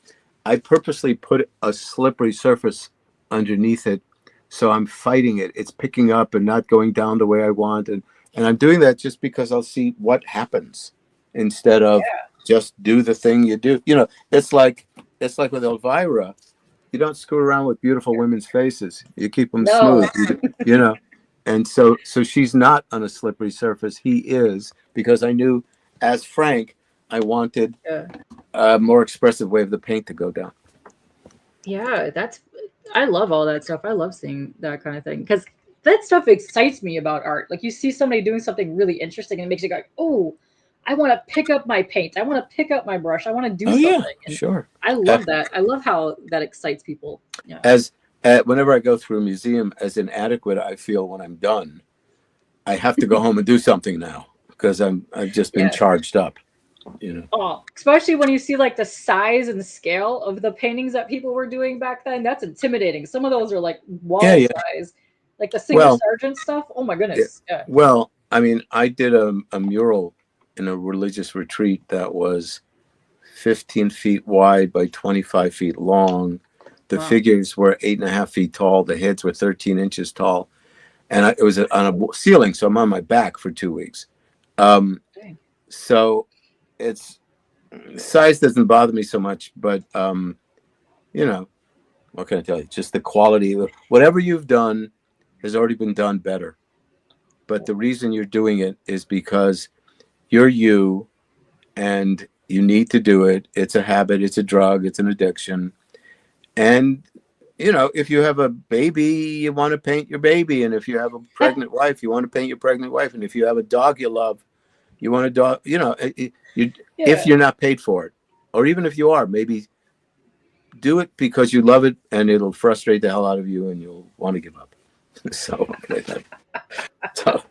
I purposely put a slippery surface underneath it, so I'm fighting it. It's picking up and not going down the way I want, and I'm doing that just because I'll see what happens instead of just do the thing you do. It's like with Elvira. You don't screw around with beautiful women's faces. You keep them No. smooth. You know, and so she's not on a slippery surface. He is because I knew, as Frank, I wanted Yeah. a more expressive way of the paint to go down. Yeah, that's I love all that stuff. I love seeing that kind of thing because that stuff excites me about art. Like you see somebody doing something really interesting and it makes you go, "Oh, I want to pick up my paint. I want to pick up my brush. I want to do Oh yeah, something." And sure. I Uh, love that. I love how that excites people. Yeah. as Whenever I go through a museum, as inadequate I feel when I'm done, I have to go home and do something now because I've just been Yeah. charged up. You know. Oh, especially when you see like the size and scale of the paintings that people were doing back then. That's intimidating. Some of those are like Yeah, wall yeah. size, like the singer Well, sergeant stuff. Oh my yeah. goodness. Yeah. Well, I mean, I did a mural in a religious retreat that was 15 feet wide by 25 feet long. The Wow. figures were 8.5 feet tall. The heads were 13 inches tall, and it was on a ceiling, so I'm on my back for 2 weeks. Um, Dang. so it's size doesn't bother me so much, but you know, what can I tell you? Just the quality. Whatever you've done has already been done better. But the reason you're doing it is because you're you, and you need to do it. It's a habit. It's a drug. It's an addiction. And if you have a baby, you want to paint your baby, and if you have a pregnant wife, you want to paint your pregnant wife, and if you have a dog you love, you want a dog. If Yeah. you're not paid for it, or even if you are, maybe do it because you love it, and it'll frustrate the hell out of you, and you'll want to give up. So, so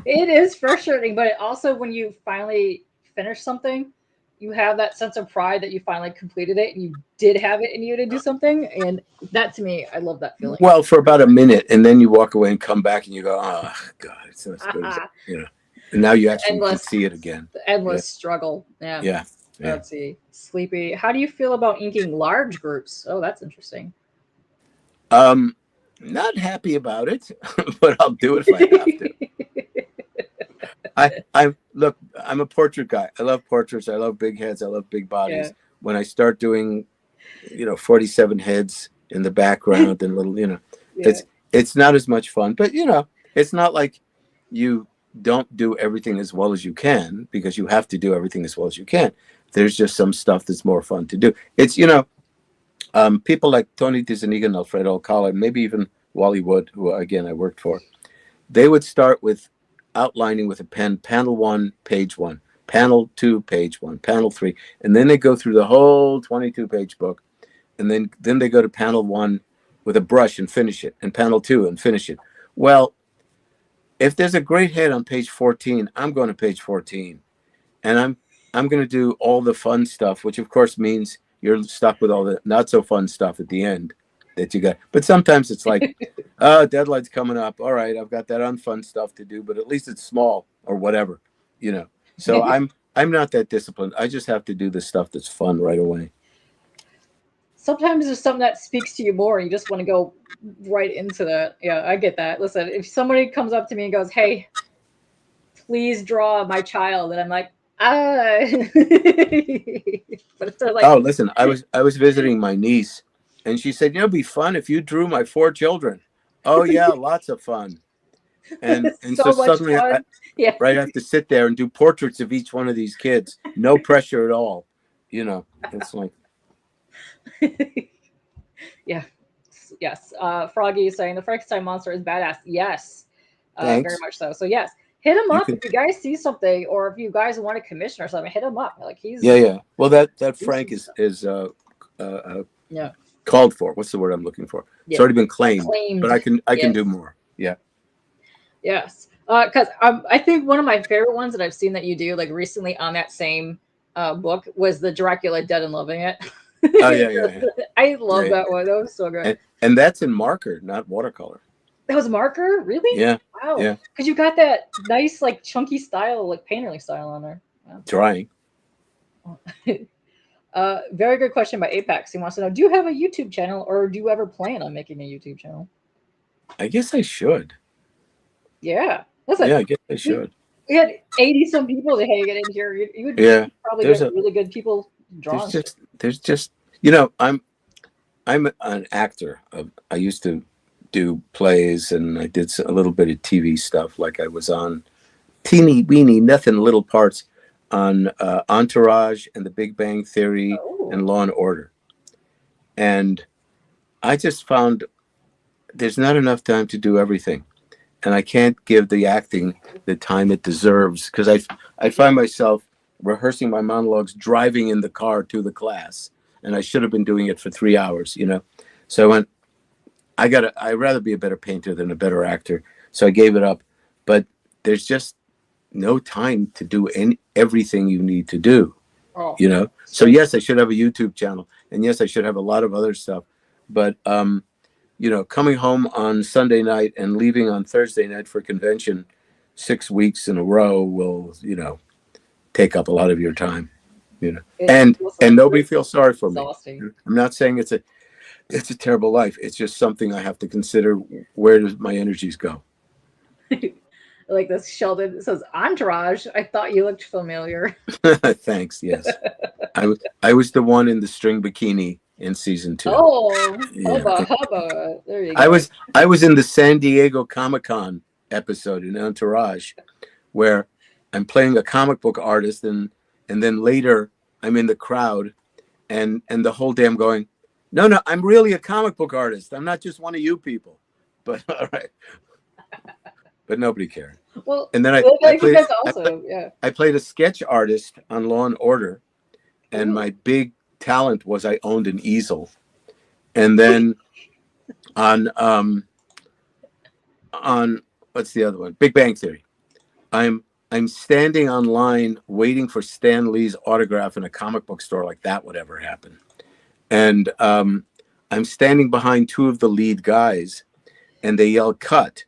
It is frustrating, but also when you finally finish something, you have that sense of pride that you finally completed it and you did have it in you to do something. And that to me, I love that feeling. well, for about a minute, and then you walk away and come back, and you go, "Oh God, it's not as good as And now you actually can endless, see it again. the Yeah, endless struggle. Yeah. yeah, yeah. Let's see. Sleepy. How do you feel about inking large groups? Oh, that's interesting. Um, Not happy about it, but I'll do it if I have to. I look. I'm a portrait guy. I love portraits. I love big heads. I love big Yeah. bodies. When I start doing, 47 heads in the background and little, Yeah. it's it's not as much fun. But it's not like you don't do everything as well as you can because you have to do everything as well as you can. There's just some stuff that's more fun to do. It's People like Tony DeZuniga and Alfredo Alcala, maybe even Wally Wood, who again I worked for, they would start with outlining with a pen, panel 1, page 1, panel 2, page 1, panel 3, and then they go through the whole 22-page book, and then they go to panel 1 with a brush and finish it, and panel 2 and finish it. Well, if there's a great head on page 14, I'm going to page 14, and I'm going to do all the fun stuff, which of course means you're stuck with all the not so fun stuff at the end that you got. But sometimes it's like, oh, deadline's coming up. All right, I've got that unfun stuff to do, but at least it's small or whatever, you know. So I'm not that disciplined. I just have to do the stuff that's fun right away. Sometimes there's something that speaks to you more, and you just want to go right into that. Yeah, I get that. Listen, if somebody comes up to me and goes, "Hey, please draw my child," and I'm like, ah, but it's sort of like, Oh, listen, I was visiting my niece, and she said, "It'd be fun if you drew my 4 children." Oh yeah, lots of fun. And so so much suddenly, fun. Yeah, right, I have to sit there and do portraits of each one of these kids. No pressure at all. You know, it's like, yeah, yes. Froggy is saying the Frankenstein monster is badass. Yes, very thanks. much so. So yes, hit him You up can, if you guys see something, or if you guys want a commission or something. Hit him up. Like yeah, yeah. Well, that he's Frank some stuff. is Yeah, called for. What's the word I'm looking for? It's yeah, already been claimed, but acclaimed. I can Yes, do more. Yeah. yes. Because I think one of my favorite ones that I've seen that you do like recently on that same book was the Dracula Dead and Loving It. Oh yeah, yeah, yeah, I yeah, love yeah. that one. That was so good. And that's in marker, not watercolor. That was marker, really? Yeah, Wow. yeah. Because you got that nice, like chunky style, like painterly style on there. Drawing. Wow. Very good question by Apex. He wants to know: do you have a YouTube channel, or do you ever plan on making a YouTube channel? I guess I should. Yeah. Listen, Yeah, I guess I we, should. we had 80 some people to hang it in here. You would Yeah. probably There's get a really good people drawing. there's just you know I'm an actor. I used to do plays and I did a little bit of TV stuff. Like I was on teeny weeny nothing little parts on Entourage and The Big Bang Theory Oh. and Law and Order. And I just found there's not enough time to do everything. And I can't give the acting the time it deserves because I find myself rehearsing my monologues driving in the car to the class, and I should have been doing it for 3 hours, you know. So I went, I'd rather be a better painter than a better actor. So I gave it up. But there's just no time to do everything you need to do, Oh. you know. So yes, I should have a YouTube channel, and yes, I should have a lot of other stuff. But you know, coming home on Sunday night and leaving on Thursday night for convention 6 weeks in a row will, you know, take up a lot of your time, you know. And nobody feels sorry for me. Exhausting. I'm not saying it's a terrible life. It's just something I have to consider. Where does my energies go? Like this Sheldon says Entourage. I thought you looked familiar. Thanks. Yes, I was the one in the string bikini in season 2. Oh, Yeah. hubba. There you go. I was in the San Diego Comic-Con episode in Entourage, where I'm playing a comic book artist, and then later I'm in the crowd, and the whole day I'm going, no, I'm really a comic book artist. I'm not just one of you people. But all right, but nobody cared. Well, And then I played a sketch artist on Law and Order, and my big talent was I owned an easel. And then on what's the other one? Big Bang Theory. I'm standing online waiting for Stan Lee's autograph in a comic book store, like that would ever happen. And I'm standing behind 2 of the lead guys, and they yell cut,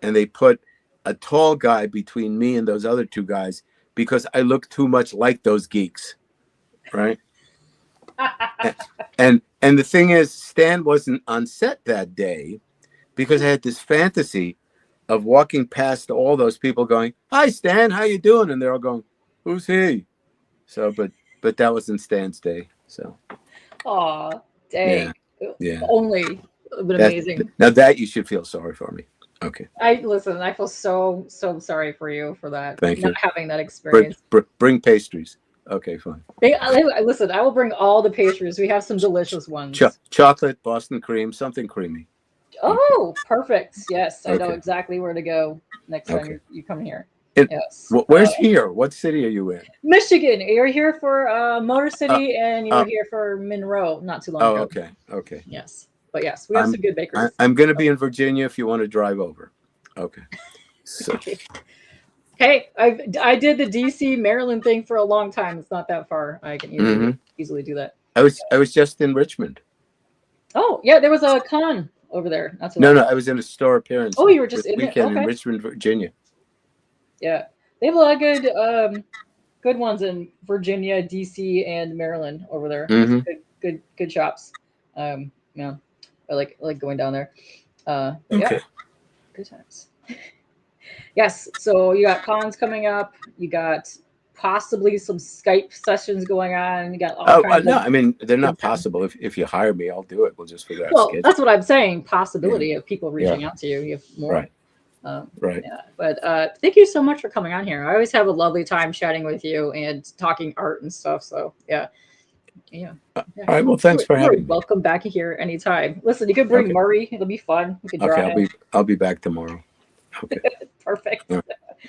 and they put a tall guy between me and those other 2 guys because I look too much like those geeks, right? and the thing is, Stan wasn't on set that day because I had this fantasy of walking past all those people going, "Hi, Stan, how you doing?" And they're all going, "Who's he?" So, but that wasn't Stan's day. So, aw, dang. yeah. Only been amazing. Now that you should feel sorry for me. Okay. I feel so sorry for you for that. Thank you. Not having that experience. Bring pastries. Okay, fine. Listen, I will bring all the pastries. We have some delicious ones. Chocolate, Boston cream, something creamy. Oh, perfect. Yes, I know Okay. exactly where to go next time Okay. you come here. And Yes. where's here? What city are you in? Michigan. You're here for Motor Uh, City, and you were uh, here for Monroe not too long oh, ago. okay. Okay. Yes, but yes, we have some good bakeries. I'm going to be in Virginia if you want to drive over. Okay. So. Hey, I did the DC Maryland thing for a long time. It's not that far. I can easily do that. I was just in Richmond. Oh yeah, there was a con over there not too long No, ago. I was in a store appearance. Oh, you were just for the in there. weekend in Okay. Richmond, Virginia. Yeah, they have a lot of good ones in Virginia, DC, and Maryland over there. Mm-hmm. Good shops. Yeah, I like going down there. But yeah, Okay. good times. Yes, so you got cons coming up. You got possibly some Skype sessions going on. You got all Oh kinds no, of I mean they're good not stuff. possible. If you hire me, I'll do it. We'll just figure out Well, schedule. that's what I'm saying. Yeah. Possibility of people reaching out to you. You have more. Right. Right. Yeah, but thank you so much for coming on here. I always have a lovely time chatting with you and talking art and stuff. So yeah. All right. Well, thanks for having me. Welcome back here anytime. Listen, you could bring Okay. Murray. It'll be fun. We could draw Okay. him. I'll be back tomorrow. Okay. Perfect. Okay.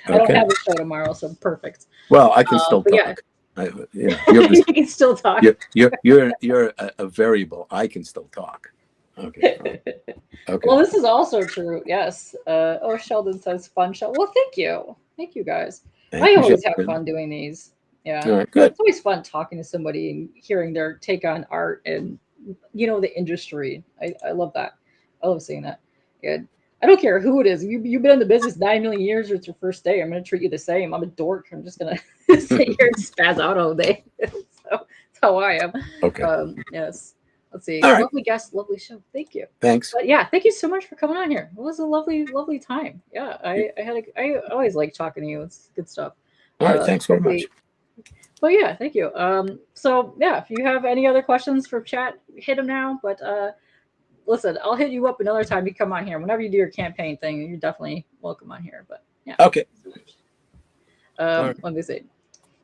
I don't have a show tomorrow, so perfect. Well, I can still but talk. yeah, You're you can still talk. you're a variable. I can still talk. Okay. Okay. Well, this is also true. Yes. Oh, Sheldon says fun show. Well, thank you. Thank you guys. Thank I you, always have Sheldon. fun doing these. Yeah. All right. Good. It's always fun talking to somebody and hearing their take on art and the industry. I love that. I love seeing that. Good. I don't care who it is. You've been in the business 9 million years, or it's your first day. I'm going to treat you the same. I'm a dork. I'm just going to sit here and spaz out all day. So that's how I am. Okay. Yes. Let's see. All right. Lovely guest, lovely show. Thank you. Thanks. But yeah, thank you so much for coming on here. It was a lovely, lovely time. Yeah, I always like talking to you. It's good stuff. All right. Thanks very much. But yeah, thank you. So yeah, if you have any other questions for chat, hit them now. But listen, I'll hit you up another time. You come on here whenever you do your campaign thing. You're definitely welcome on here. But yeah. Okay. Right. Let me see.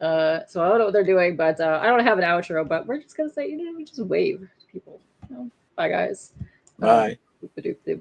So I don't know what they're doing, but I don't have an outro. But we're just gonna say, we just wave to people. Bye, guys. Bye. Bye.